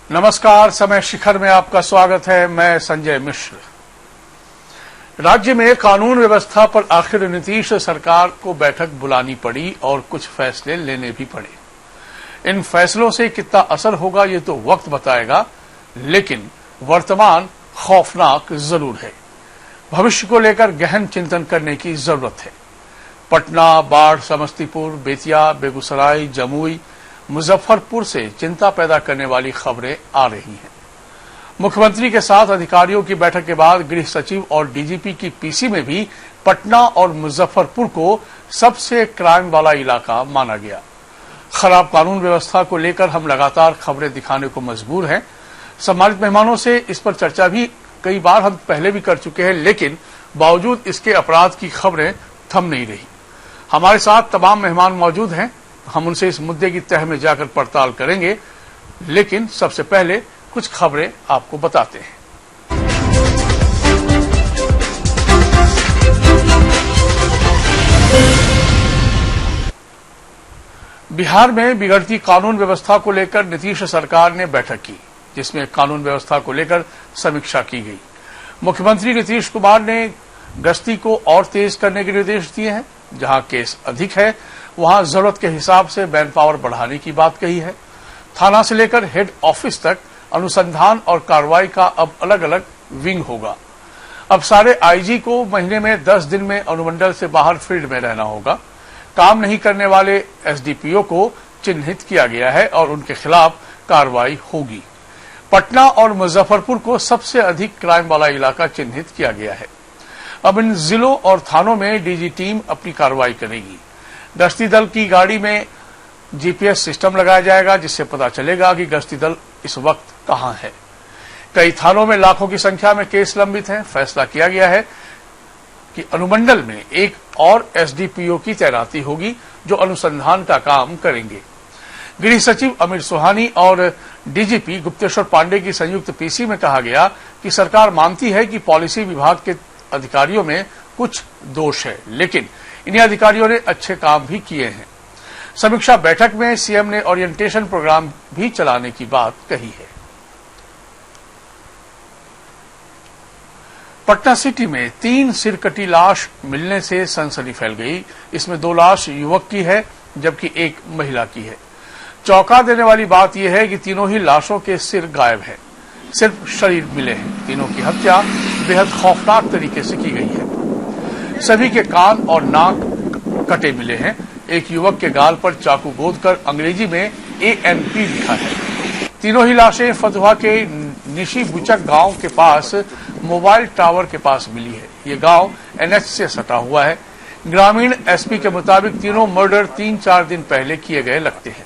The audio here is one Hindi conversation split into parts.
नमस्कार, समय शिखर में आपका स्वागत है। मैं संजय मिश्र। राज्य में कानून व्यवस्था पर आखिर नीतीश सरकार को बैठक बुलानी पड़ी और कुछ फैसले लेने भी पड़े। इन फैसलों से कितना असर होगा ये तो वक्त बताएगा, लेकिन वर्तमान खौफनाक जरूर है। भविष्य को लेकर गहन चिंतन करने की जरूरत है। पटना, बाढ़, समस्तीपुर, बेतिया, बेगूसराय, जमुई, मुजफ्फरपुर से चिंता पैदा करने वाली खबरें आ रही हैं। मुख्यमंत्री के साथ अधिकारियों की बैठक के बाद गृह सचिव और डीजीपी की पीसी में भी पटना और मुजफ्फरपुर को सबसे क्राइम वाला इलाका माना गया। खराब कानून व्यवस्था को लेकर हम लगातार खबरें दिखाने को मजबूर हैं। सम्मानित मेहमानों से इस पर चर्चा भी कई बार हम पहले भी कर चुके हैं, लेकिन बावजूद इसके अपराध की खबरें थम नहीं रही। हमारे साथ तमाम मेहमान मौजूद हैं। हम उनसे इस मुद्दे की तह में जाकर पड़ताल करेंगे, लेकिन सबसे पहले कुछ खबरें आपको बताते हैं। बिहार में बिगड़ती कानून व्यवस्था को लेकर नीतीश सरकार ने बैठक की, जिसमें कानून व्यवस्था को लेकर समीक्षा की गई। मुख्यमंत्री नीतीश कुमार ने गश्ती को और तेज करने के निर्देश दिए हैं। जहां केस अधिक है वहां जरूरत के हिसाब से मैन पावर बढ़ाने की बात कही है। थाना से लेकर हेड ऑफिस तक अनुसंधान और कार्रवाई का अब अलग अलग विंग होगा। अब सारे आईजी को महीने में 10 दिन में अनुमंडल से बाहर फील्ड में रहना होगा। काम नहीं करने वाले एसडीपीओ को चिन्हित किया गया है और उनके खिलाफ कार्रवाई होगी। पटना और मुजफ्फरपुर को सबसे अधिक क्राइम वाला इलाका चिन्हित किया गया है। अब इन जिलों और थानों में डीजी टीम अपनी कार्रवाई करेगी। गश्ती दल की गाड़ी में जीपीएस सिस्टम लगाया जाएगा, जिससे पता चलेगा कि गश्ती दल इस वक्त कहां है। कई थानों में लाखों की संख्या में केस लंबित हैं। फैसला किया गया है कि अनुमंडल में एक और एसडीपीओ की तैनाती होगी, जो अनुसंधान का काम करेंगे। गृह सचिव अमित सुहानी और डीजीपी गुप्तेश्वर पांडे की संयुक्त पीसी में कहा गया कि सरकार मानती है कि पॉलिसी विभाग के अधिकारियों में कुछ दोष है, लेकिन इन्हीं अधिकारियों ने अच्छे काम भी किए हैं। समीक्षा बैठक में सीएम ने ओरिएंटेशन प्रोग्राम भी चलाने की बात कही है। पटना सिटी में 3 सिरकटी लाश मिलने से सनसनी फैल गई। इसमें 2 लाश युवक की है, जबकि 1 महिला की है। चौंका देने वाली बात यह है कि तीनों ही लाशों के सिर गायब हैं, सिर्फ शरीर मिले हैं। तीनों की हत्या बेहद खौफनाक तरीके से की गई है। सभी के कान और नाक कटे मिले हैं। एक युवक के गाल पर चाकू गोदकर अंग्रेजी में ANP लिखा है। तीनों ही लाशें फतुहा के निशी बुचक गांव के पास मोबाइल टावर के पास मिली है। ये गांव NH से सटा हुआ है। ग्रामीण एसपी के मुताबिक तीनों मर्डर 3-4 दिन पहले किए गए लगते हैं।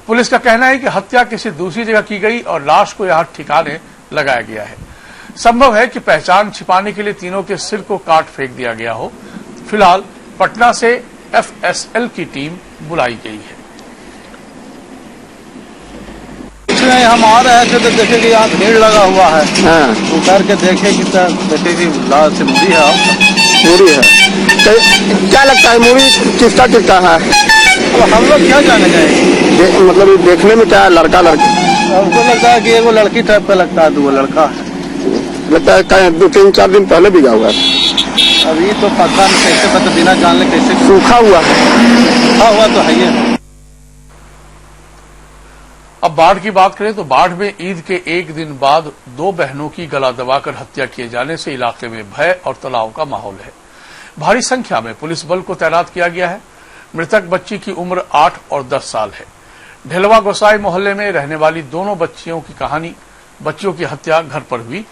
पुलिस का कहना है कि हत्या किसी दूसरी जगह की गई और लाश को यहां ठिकाने लगाया गया है। संभव है कि पहचान छिपाने के लिए तीनों के सिर को काट फेंक दिया गया हो। फिलहाल पटना से FSL की टीम बुलाई गई है। हम आ रहे थे तो देखे कि यहाँ भीड़ लगा हुआ है। उतर के देखे कि देखे कि लाल से मुड़ी है। मुड़ी है तो क्या लगता है मुड़ी किसका है? अब हम लोग क्या जाने जाएंगे? मतलब देखने में क्या लड़का लड़की हमको लगता है कि एगो लड़की टाइप का लगता है, 2 लड़का है। लगता है 2-3-4 दिन पहले बिगा हुआ है। अभी तो पता नहीं, कैसे पता बिना जानले कैसे सूखा हुआ है। सूखा हुआ तो है ही। अब बाढ़ की बात करें तो बाढ़ में ईद के 1 दिन बाद 2 बहनों की गला दबाकर हत्या किए जाने से इलाके में भय और तनाव का माहौल है। भारी संख्या में पुलिस बल को तैनात किया गया है। मृतक बच्ची की उम्र 8 और 10 साल है। ढेलवा गोसाई मोहल्ले में रहने वाली दोनों बच्चियों की कहानी। बच्चियों की हत्या घर पर हुई।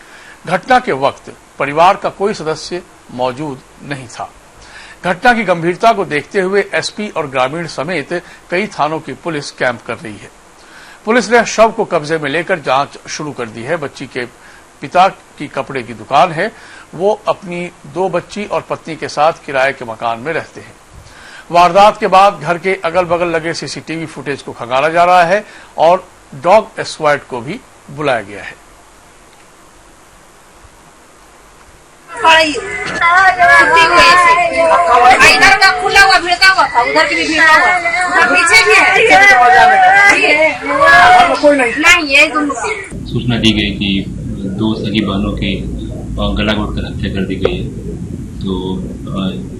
घटना के वक्त परिवार का कोई सदस्य मौजूद नहीं था। घटना की गंभीरता को देखते हुए एसपी और ग्रामीण समेत कई थानों की पुलिस कैंप कर रही है। पुलिस ने शव को कब्जे में लेकर जांच शुरू कर दी है। बच्ची के पिता की कपड़े की दुकान है। वो अपनी 2 बच्ची और पत्नी के साथ किराए के मकान में रहते हैं। वारदात के बाद घर के अगल बगल लगे सीसीटीवी फुटेज को खंगाला जा रहा है और डॉग स्क्वाड को भी बुलाया गया है। इधर का खुला हुआ भिड़का हुआ उधर की भी भीड़ हुआ है, पीछे भी है, कोई नहीं, ये तुम सूचना दी गई कि 2 सगी बहनों की गला घोटकर हत्या कर दी गई है। तो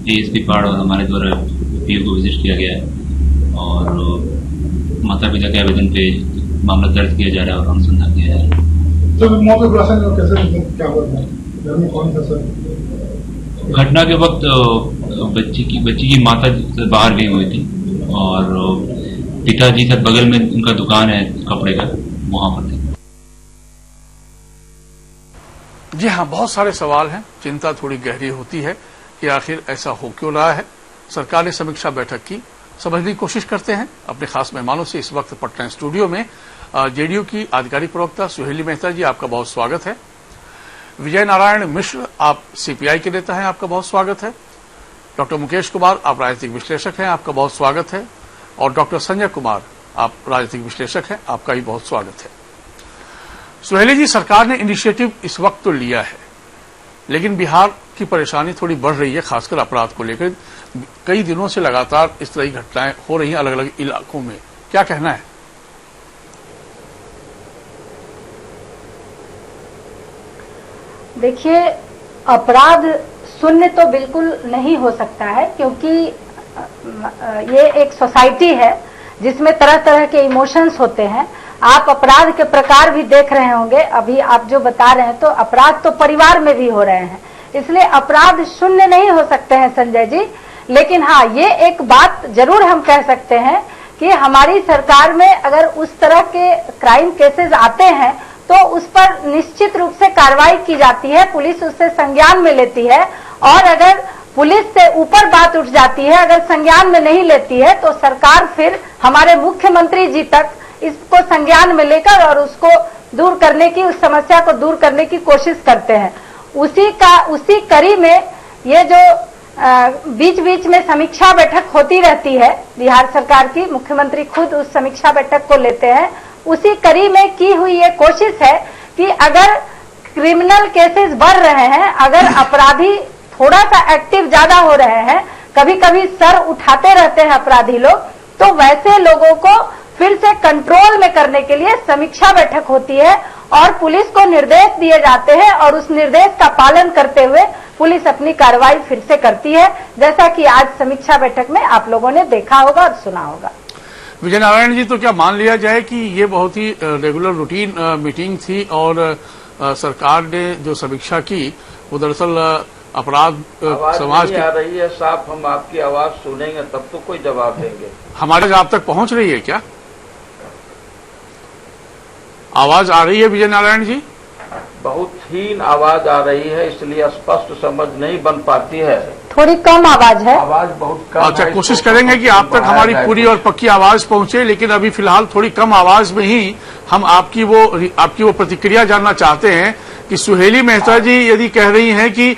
एएसपी पाड़ और हमारे द्वारा पीओ को विजिट किया गया है और माता पिता के आवेदन पे मामला दर्ज किया जा रहा है और अनुसंधान किया जा रहा है। तो मौके पर आसान कैसे क्या हुआ था, घर में कौन था सर? घटना के वक्त बच्ची की माता बाहर गई हुई थी और पिताजी साथ बगल में उनका दुकान है कपड़े का, वहां पर थे। जी हाँ, बहुत सारे सवाल हैं, चिंता थोड़ी गहरी होती है कि आखिर ऐसा हो क्यों रहा है। सरकार ने समीक्षा बैठक की, समझने की कोशिश करते हैं अपने खास मेहमानों से। इस वक्त पटना स्टूडियो में जेडीयू की आधिकारिक प्रवक्ता सुहेली मेहता जी, आपका बहुत स्वागत है। विजय नारायण मिश्र, आप सीपीआई के नेता हैं, आपका बहुत स्वागत है। डॉक्टर मुकेश कुमार, आप राजनीतिक विश्लेषक हैं, आपका बहुत स्वागत है। और डॉक्टर संजय कुमार, आप राजनीतिक विश्लेषक हैं, आपका भी बहुत स्वागत है। सुहेली जी, सरकार ने इनिशिएटिव इस वक्त तो लिया है, लेकिन बिहार की परेशानी थोड़ी बढ़ रही है, खासकर अपराध को लेकर। कई दिनों से लगातार इस तरह की घटनाएं हो रही हैं अलग अलग इलाकों में, क्या कहना है? देखिए, अपराध शून्य तो बिल्कुल नहीं हो सकता है, क्योंकि ये एक सोसाइटी है जिसमें तरह तरह के इमोशंस होते हैं। आप अपराध के प्रकार भी देख रहे होंगे, अभी आप जो बता रहे हैं, तो अपराध तो परिवार में भी हो रहे हैं, इसलिए अपराध शून्य नहीं हो सकते हैं संजय जी। लेकिन हाँ, ये एक बात जरूर हम कह सकते हैं कि हमारी सरकार में अगर उस तरह के क्राइम केसेस आते हैं तो उस पर निश्चित रूप से कार्रवाई की जाती है, पुलिस उससे संज्ञान में लेती है। और अगर पुलिस से ऊपर बात उठ जाती है, अगर संज्ञान में नहीं लेती है, तो सरकार फिर हमारे मुख्यमंत्री जी तक इसको संज्ञान में लेकर और उसको दूर करने की, उस समस्या को दूर करने की कोशिश करते हैं। उसी कड़ी में ये जो बीच बीच में समीक्षा बैठक होती रहती है बिहार सरकार की, मुख्यमंत्री खुद उस समीक्षा बैठक को लेते हैं। उसी कड़ी में की हुई ये कोशिश है कि अगर क्रिमिनल केसेस बढ़ रहे हैं, अगर अपराधी थोड़ा सा एक्टिव ज्यादा हो रहे हैं, कभी कभी सर उठाते रहते हैं अपराधी लोग, तो वैसे लोगों को फिर से कंट्रोल में करने के लिए समीक्षा बैठक होती है और पुलिस को निर्देश दिए जाते हैं और उस निर्देश का पालन करते हुए पुलिस अपनी कार्रवाई फिर से करती है, जैसा कि आज समीक्षा बैठक में आप लोगों ने देखा होगा और सुना होगा। विजय नारायण जी, तो क्या मान लिया जाए कि ये बहुत ही रेगुलर रूटीन मीटिंग थी और सरकार ने जो समीक्षा की वो दरअसल अपराध समाज की आ रही है साफ, हम आपकी आवाज सुनेंगे तब तो कोई जवाब देंगे। हमारे आप तक पहुंच रही है क्या? आवाज आ रही है विजय नारायण जी? बहुत हीन आवाज आ रही है, इसलिए स्पष्ट समझ नहीं बन पाती है, थोड़ी कम आवाज है। आवाज बहुत कम। अच्छा, कोशिश करेंगे कि आप तक हमारी पूरी और पक्की आवाज पहुंचे, लेकिन अभी फिलहाल थोड़ी कम आवाज में ही हम आपकी वो प्रतिक्रिया जानना चाहते हैं कि सुहेली मेहता जी यदि कह रही हैं कि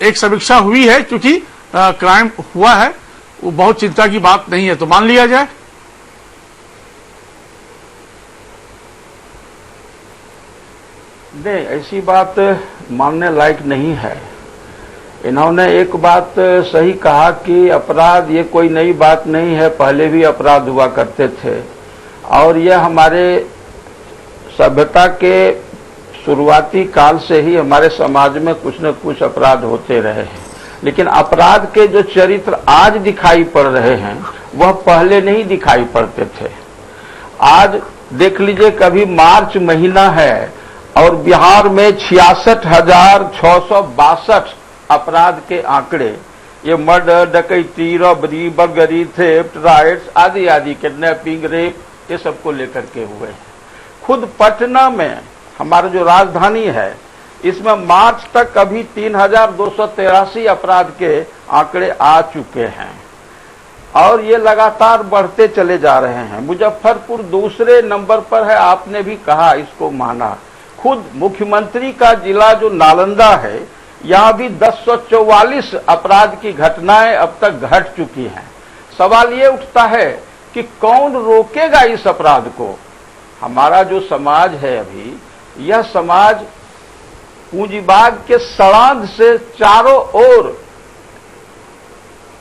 एक समीक्षा हुई है, क्योंकि क्राइम हुआ है, वो बहुत चिंता की बात नहीं है, तो मान लिया जाए? नहीं, ऐसी बात मानने लायक नहीं है। इन्होंने एक बात सही कहा कि अपराध ये कोई नई बात नहीं है, पहले भी अपराध हुआ करते थे और ये हमारे सभ्यता के शुरुआती काल से ही हमारे समाज में कुछ न कुछ अपराध होते रहे हैं। लेकिन अपराध के जो चरित्र आज दिखाई पड़ रहे हैं वह पहले नहीं दिखाई पड़ते थे। आज देख लीजिए, कभी मार्च महीना है और बिहार में 66,662 अपराध के आंकड़े, ये मर्डर, डकैती, रॉबरी, बर्गरी, थेफ्ट, राइट्स आदि आदि, किडनैपिंग, रेप, ये सबको लेकर के हुए हैं। खुद पटना में हमारा जो राजधानी है, इसमें मार्च तक अभी 3,283 अपराध के आंकड़े आ चुके हैं और ये लगातार बढ़ते चले जा रहे हैं। मुजफ्फरपुर दूसरे नंबर पर है, आपने भी कहा, इसको माना। खुद मुख्यमंत्री का जिला जो नालंदा है, यहाँ भी 1044 अपराध की घटनाएं अब तक घट चुकी हैं। सवाल ये उठता है कि कौन रोकेगा इस अपराध को? हमारा जो समाज है अभी, यह समाज पूंजीवाद के सड़ांध से चारों ओर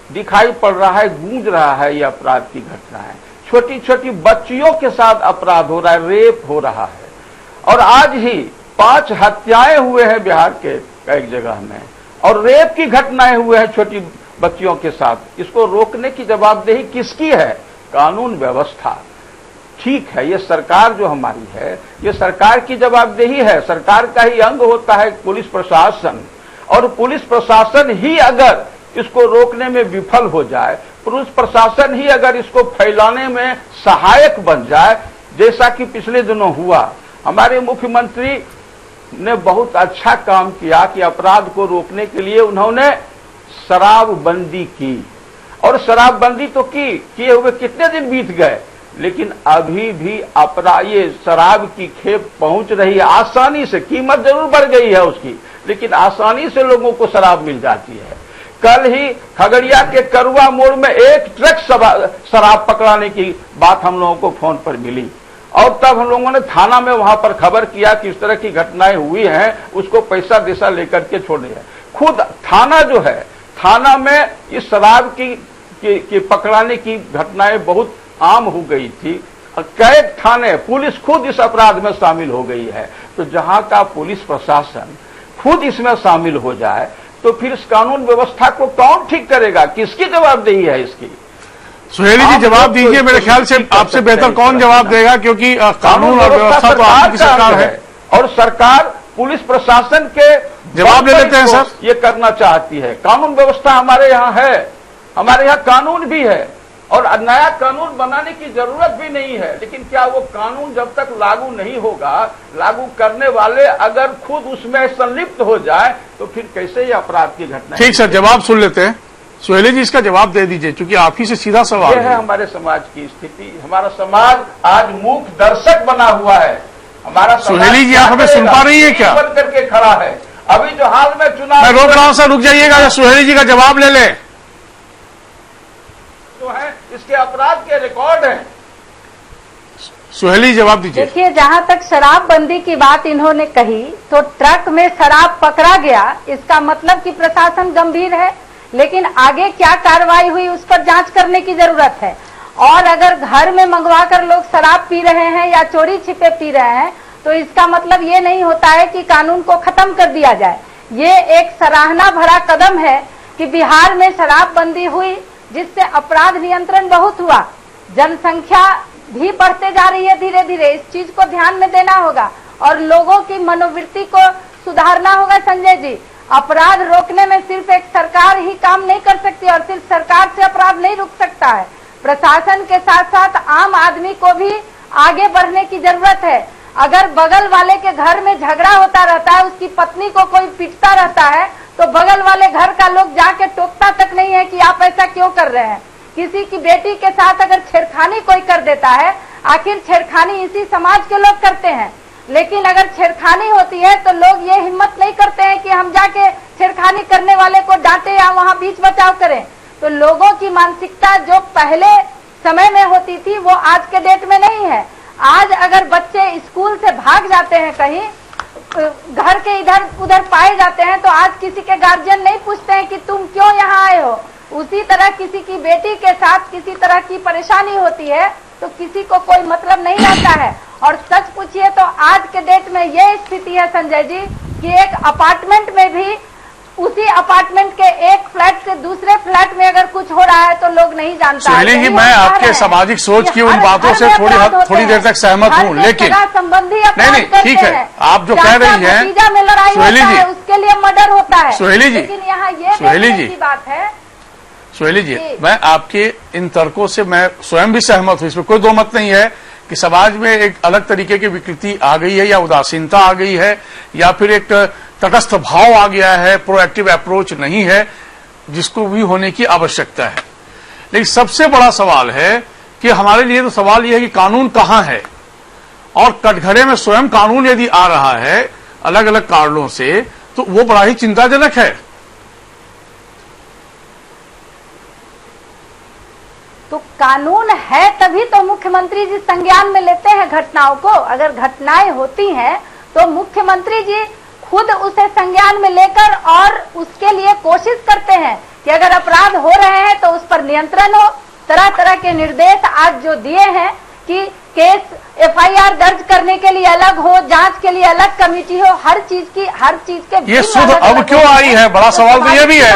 दिखाई पड़ रहा है, गूंज रहा है ये अपराध की घटनाएं। छोटी छोटी बच्चियों के साथ अपराध हो रहा है, रेप हो रहा है। और आज ही 5 हत्याएं हुए हैं बिहार के कई जगह में, और रेप की घटनाएं हुए हैं छोटी बच्चियों के साथ। इसको रोकने की जवाबदेही किसकी है? कानून व्यवस्था। ठीक है, ये सरकार जो हमारी है, ये सरकार की जवाबदेही है। सरकार का ही अंग होता है पुलिस प्रशासन, और पुलिस प्रशासन ही अगर इसको रोकने में विफल हो जाए, पुलिस प्रशासन ही अगर इसको फैलाने में सहायक बन जाए, जैसा कि पिछले दिनों हुआ, हमारे मुख्यमंत्री ने बहुत अच्छा काम किया कि अपराध को रोकने के लिए उन्होंने शराबबंदी की। और शराबबंदी तो किए हुए कितने दिन बीत गए, लेकिन अभी भी अपराध, ये शराब की खेप पहुंच रही है आसानी से। कीमत जरूर बढ़ गई है उसकी, लेकिन आसानी से लोगों को शराब मिल जाती है। कल ही खगड़िया के करुआ मोड़ में 1 ट्रक शराब पकड़ाने की बात हम लोगों को फोन पर मिली, और तब हम लोगों ने थाना में वहां पर खबर किया कि इस तरह की घटनाएं हुई हैं, उसको पैसा देसा लेकर के छोड़े है। खुद थाना जो है, थाना में इस शराब की पकड़ाने की घटनाएं बहुत आम हो गई थी। कई थाने, पुलिस खुद इस अपराध में शामिल हो गई है। तो जहां का पुलिस प्रशासन खुद इसमें शामिल हो जाए, तो फिर इस कानून व्यवस्था को कौन ठीक करेगा? किसकी जवाबदेही है इसकी? सुहेली जी जवाब दीजिए। मेरे ख्याल से आपसे बेहतर कौन जवाब देगा, क्योंकि कानून और व्यवस्था तो आपकी सरकार है, और सरकार पुलिस प्रशासन के जवाब ले लेते हैं सर। ये करना चाहती है। कानून व्यवस्था हमारे यहाँ है, हमारे यहाँ कानून भी है, और नया कानून बनाने की जरूरत भी नहीं है। लेकिन क्या वो कानून जब तक लागू नहीं होगा, लागू करने वाले अगर खुद उसमें संलिप्त हो जाए, तो फिर कैसे ये अपराध की घटना? ठीक सर, जवाब सुन लेते हैं। सुहेली जी इसका जवाब दे दीजिए, क्योंकि आप ही से सीधा सवाल है। हमारे समाज की स्थिति, हमारा समाज आज मूक दर्शक बना हुआ है। हमारा सुहेली जी आप हमें सुन पा रही है क्या? बन करके खड़ा है। अभी जो हाल में चुनाव, मैं रोक रहा हूं सर, रुक जाइएगा, सुहेली जी का जवाब ले ले। जो है इसके अपराध के रिकॉर्ड हैं। सुहेली जवाब दीजिए। देखिए, जहां तक शराबबंदी की बात इन्होंने कही, तो ट्रक में शराब पकड़ा गया, इसका मतलब कि प्रशासन गंभीर है, लेकिन आगे क्या कार्रवाई हुई उस पर जांच करने की जरूरत है। और अगर घर में मंगवाकर लोग शराब पी रहे हैं या चोरी छिपे पी रहे हैं, तो इसका मतलब ये नहीं होता है कि कानून को खत्म कर दिया जाए। ये एक सराहना भरा कदम है कि बिहार में शराबबंदी हुई, जिससे अपराध नियंत्रण बहुत हुआ। जनसंख्या भी बढ़ते जा रही है धीरे धीरे, इस चीज को ध्यान में देना होगा और लोगों की मनोवृत्ति को सुधारना होगा। संजय जी, अपराध रोकने में सिर्फ एक सरकार ही काम नहीं कर सकती, और सिर्फ सरकार से अपराध नहीं रुक सकता है। प्रशासन के साथ साथ आम आदमी को भी आगे बढ़ने की जरूरत है। अगर बगल वाले के घर में झगड़ा होता रहता है, उसकी पत्नी को कोई पीटता रहता है, तो बगल वाले घर का लोग जाके टोकता तक नहीं है कि आप ऐसा क्यों कर रहे हैं। किसी की बेटी के साथ अगर छेड़खानी कोई कर देता है, आखिर छेड़खानी इसी समाज के लोग करते हैं, लेकिन अगर छेड़खानी होती है तो लोग ये हिम्मत नहीं करते हैं कि हम जाके छेड़खानी करने वाले को डांटे या वहां बीच बचाव करें। तो लोगों की मानसिकता जो पहले समय में होती थी, वो आज के डेट में नहीं है। आज अगर बच्चे स्कूल से भाग जाते हैं, कहीं घर के इधर उधर पाए जाते हैं, तो आज किसी के गार्जियन नहीं पूछते हैं कि तुम क्यों यहाँ आए हो। उसी तरह किसी की बेटी के साथ किसी तरह की परेशानी होती है तो किसी को कोई मतलब नहीं रहता है। और सच पूछिए तो आज के डेट में ये स्थिति है संजय जी कि एक अपार्टमेंट में भी, उसी अपार्टमेंट के एक फ्लैट से दूसरे फ्लैट में अगर कुछ हो रहा है तो लोग नहीं जानता। सुहेली जी, मैं आपके सामाजिक सोच की उन बातों से थोड़ी देर तक सहमत हूँ, लेकिन संबंधी नहीं ठीक है, आप जो कह रही हैं में लड़ाई होता है, उसके लिए मर्डर होता है। सुहेली जी, लेकिन यहाँ ये बात है। सुहेली जी, मैं आपके इन तर्कों से मैं स्वयं भी सहमत हूं, इसमें कोई दो मत नहीं है कि समाज में एक अलग तरीके की विकृति आ गई है, या उदासीनता आ गई है, या फिर एक तटस्थ भाव आ गया है, प्रोएक्टिव अप्रोच नहीं है, जिसको भी होने की आवश्यकता है। लेकिन सबसे बड़ा सवाल है कि हमारे लिए तो सवाल यह है कि कानून कहां है, और कटघरे में स्वयं कानून यदि आ रहा है अलग अलग कारणों से, तो वो बड़ा ही चिंताजनक है। तो कानून है तभी तो मुख्यमंत्री जी संज्ञान में लेते हैं घटनाओं को। अगर घटनाएं होती हैं तो मुख्यमंत्री जी खुद उसे संज्ञान में लेकर और उसके लिए कोशिश करते हैं कि अगर अपराध हो रहे हैं तो उस पर नियंत्रण हो। तरह तरह के निर्देश आज जो दिए हैं कि केस एफआईआर दर्ज करने के लिए अलग हो, जांच के लिए अलग कमेटी हो, हर चीज के ये सुध अब क्यों आई है, बड़ा सवाल तो ये भी है।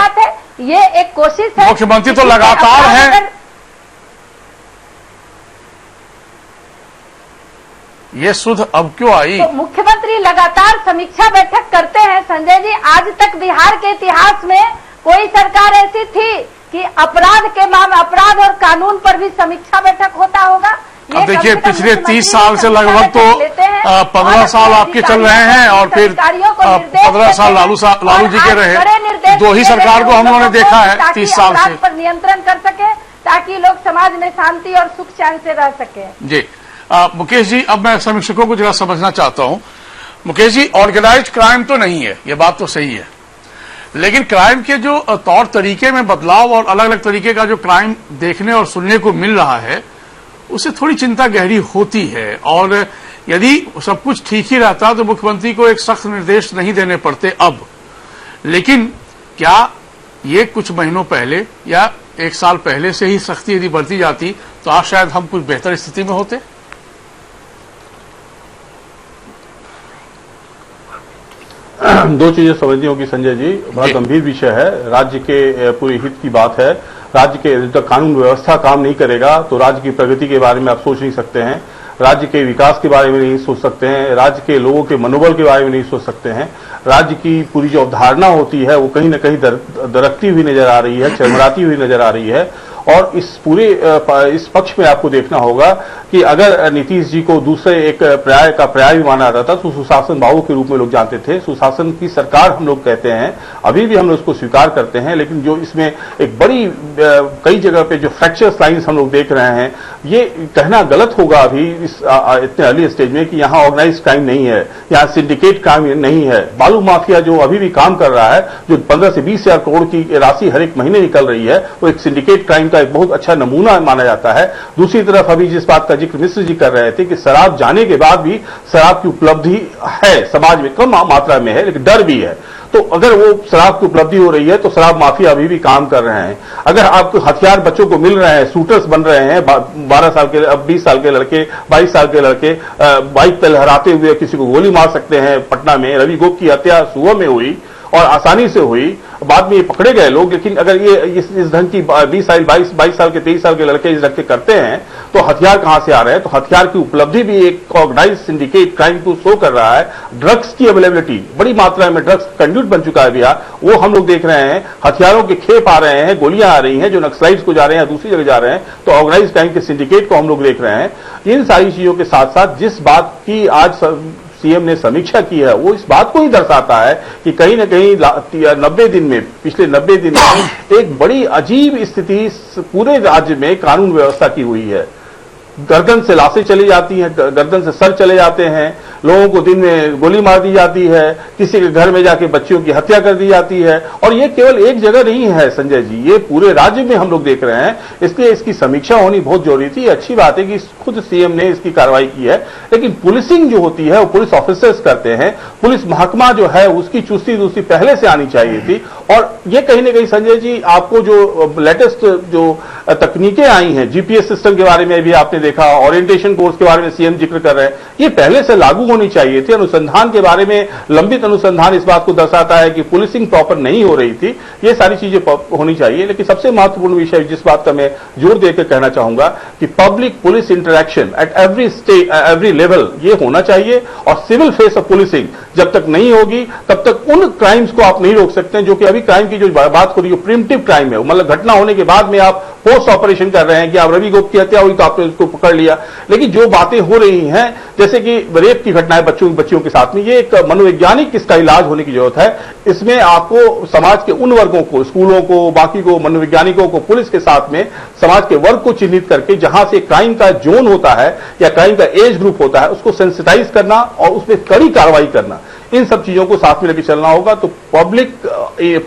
ये एक कोशिश है। मुख्यमंत्री तो लगातार हैं, ये सुध अब क्यों आई? तो मुख्यमंत्री लगातार समीक्षा बैठक करते हैं संजय जी। आज तक बिहार के इतिहास में कोई सरकार ऐसी थी कि अपराध और कानून पर भी समीक्षा बैठक होता होगा? अब देखिए पिछले 30 साल से लगभग तो 15 साल आपके चल रहे हैं और फिर 15 साल लालू जी के रहे। दो ही सरकार को हम लोगों ने देखा है 30 साल से। पर नियंत्रण कर सके ताकि लोग समाज में शांति और सुख चैन से रह सके। जी मुकेश जी, अब मैं समीक्षकों को जरा समझना चाहता हूं। मुकेश जी, ऑर्गेनाइज्ड क्राइम तो नहीं है, ये बात तो सही है, लेकिन क्राइम के जो तौर तरीके में बदलाव और अलग अलग तरीके का जो क्राइम देखने और सुनने को मिल रहा है, उससे थोड़ी चिंता गहरी होती है। और यदि सब कुछ ठीक ही रहता तो मुख्यमंत्री को एक सख्त निर्देश नहीं देने पड़ते अब। लेकिन क्या ये कुछ महीनों पहले या एक साल पहले से ही सख्ती यदि बरती जाती तो आज शायद हम कुछ बेहतर स्थिति में होते? दो चीजें समझनी होगी संजय जी, बड़ा गंभीर विषय है, राज्य के पूरे हित की बात है। राज्य के जब तक कानून व्यवस्था काम नहीं करेगा तो राज्य की प्रगति के बारे में आप सोच नहीं सकते हैं, राज्य के विकास के बारे में नहीं सोच सकते हैं, राज्य के लोगों के मनोबल के बारे में नहीं सोच सकते हैं। राज्य की पूरी जो अवधारणा होती है वो कहीं न कहीं दरकती हुई नजर आ रही है, चरमराती हुई नजर आ रही है। और इस पूरे इस पक्ष में आपको देखना होगा कि अगर नीतीश जी को दूसरे एक पर्याय भी माना जाता था तो सुशासन बाबू के रूप में लोग जानते थे। सुशासन की सरकार हम लोग कहते हैं, अभी भी हम लोग उसको स्वीकार करते हैं, लेकिन जो इसमें एक बड़ी कई जगह पे जो फ्रैक्चर लाइन्स हम लोग देख रहे हैं, ये कहना गलत होगा अभी इस इतने अर्ली स्टेज में कि यहाँ ऑर्गेनाइज क्राइम नहीं है, यहाँ सिंडिकेट क्राइम नहीं है। बालू माफिया जो अभी भी काम कर रहा है, जो 15 से 20 हजार करोड़ की राशि हर एक महीने निकल रही है, वो एक सिंडिकेट क्राइम का एक बहुत अच्छा नमूना माना जाता है। दूसरी तरफ अभी जिस बात का जिक्र मिश्र जी कर रहे थे कि शराब जाने के बाद भी शराब की उपलब्धि है समाज में, कम मात्रा में है लेकिन डर भी है। तो अगर वो शराब की उपलब्धि हो रही है तो शराब माफिया अभी भी काम कर रहे हैं। अगर आपको हथियार बच्चों को मिल रहे हैं, शूटर्स बन रहे हैं, 12 साल के 20 साल के लड़के, 22 साल के लड़के बाइक पर लहराते हुए किसी को गोली मार सकते हैं। पटना में रवि गोप की हत्या सुबह में हुई और आसानी से हुई, बाद में ये पकड़े गए लोग। लेकिन अगर ये इस ढंग की 22 साल के 23 साल के लड़के इस रखते करते हैं तो हथियार कहां से आ रहे हैं? तो हथियार की उपलब्धि भी एक ऑर्गेनाइज सिंडिकेट क्राइम को शो कर रहा है। ड्रग्स की अवेलेबिलिटी, बड़ी मात्रा में ड्रग्स कंड्यूट बन चुका है बिहार, वो हम लोग देख रहे हैं। हथियारों के खेप आ रहे हैं, गोलियां आ रही हैं जो नक्सलाइट्स को जा रहे हैं, दूसरी जगह जा रहे हैं। तो ऑर्गेनाइज क्राइम के सिंडिकेट को हम लोग देख रहे हैं। इन सारी चीजों के साथ साथ जिस बात की आज सीएम ने समीक्षा की है वो इस बात को ही दर्शाता है कि कहीं न कहीं 90 दिन में, पिछले 90 दिन में एक बड़ी अजीब स्थिति पूरे राज्य में कानून व्यवस्था की हुई है। गर्दन से लाशें चली जाती हैं, गर्दन से सर चले जाते हैं, लोगों को दिन में गोली मार दी जाती है, किसी के घर में जाके बच्चियों की हत्या कर दी जाती है। और ये केवल एक जगह नहीं है संजय जी, ये पूरे राज्य में हम लोग देख रहे हैं। इसलिए इसकी समीक्षा होनी बहुत जरूरी थी। अच्छी बात है कि खुद सीएम ने इसकी कार्रवाई की है, लेकिन पुलिसिंग जो होती है वो पुलिस ऑफिसर्स करते हैं। पुलिस महकमा जो है उसकी चुस्ती दूसरी पहले से आनी चाहिए थी। और ये कहीं न कहीं संजय जी आपको जो लेटेस्ट जो तकनीकें आई हैं, जीपीएस सिस्टम के बारे में भी आपने देखा, ओरिएंटेशन कोर्स के बारे में सीएम जिक्र कर रहे हैं, ये पहले से लागू होनी चाहिए थी। अनुसंधान के बारे में लंबित अनुसंधान इस बात को दर्शाता है कि पुलिसिंग प्रॉपर नहीं हो रही थी। ये सारी चीजें होनी चाहिए। लेकिन सबसे महत्वपूर्ण विषय जिस बात का मैं जोर देकर कहना चाहूंगा कि public police interaction at every stage, every level ये होना चाहिए। और सिविल फेस ऑफ पुलिसिंग जब तक नहीं होगी तब तक उन क्राइम्स को आप नहीं रोक सकते हैं जो कि अभी क्राइम की जो बात हो रही है प्रिमिटिव क्राइम है, मतलब घटना होने के बाद में आप पोस्ट ऑपरेशन कर रहे हैं कि आप रवि गोप की हत्या हुई तो आपने उसको पकड़ लिया। लेकिन जो बातें हो रही हैं जैसे कि रेप की घटनाएं बच्चियों के साथ में, ये एक मनोवैज्ञानिक इसका इलाज होने की जरूरत है। इसमें आपको समाज के उन वर्गों को, स्कूलों को, बाकी को, मनोवैज्ञानिकों को, पुलिस के साथ में समाज के वर्ग को चिन्हित करके जहां से क्राइम का जोन होता है या क्राइम का एज ग्रुप होता है उसको सेंसिटाइज करना और उसमें कड़ी कार्रवाई करना, इन सब चीजों को साथ में लेकर चलना होगा। तो public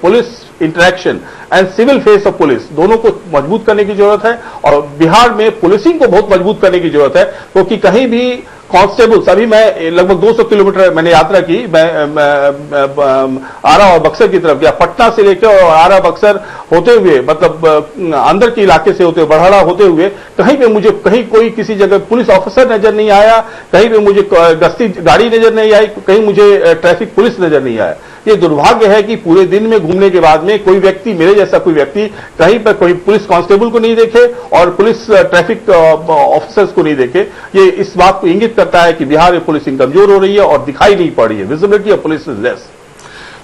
police interaction and civil face of police दोनों को मजबूत करने की जरूरत है। और बिहार में पुलिसिंग को बहुत मजबूत करने की जरूरत है, क्योंकि कहीं भी कांस्टेबल्स, अभी मैं लगभग 200 किलोमीटर मैंने यात्रा की, मैं आरा और बक्सर की तरफ गया, पटना से लेकर और आरा बक्सर होते हुए, मतलब अंदर के इलाके से होते हुए, बड़हड़ा होते हुए, कहीं पे मुझे कहीं कोई किसी जगह पुलिस ऑफिसर नजर नहीं आया, कहीं पे मुझे गश्ती गाड़ी नजर नहीं आई, कहीं मुझे ट्रैफिक पुलिस नजर नहीं आया। ये दुर्भाग्य है कि पूरे दिन में घूमने के बाद में कोई व्यक्ति, मेरे जैसा कोई व्यक्ति, कहीं पर कोई पुलिस कांस्टेबल को नहीं देखे और पुलिस ट्रैफिक ऑफिसर्स को नहीं देखे। ये इस बात को इंगित करता है कि बिहार में पुलिसिंग कमजोर हो रही है और दिखाई नहीं पड़ रही है, visibility of police is less.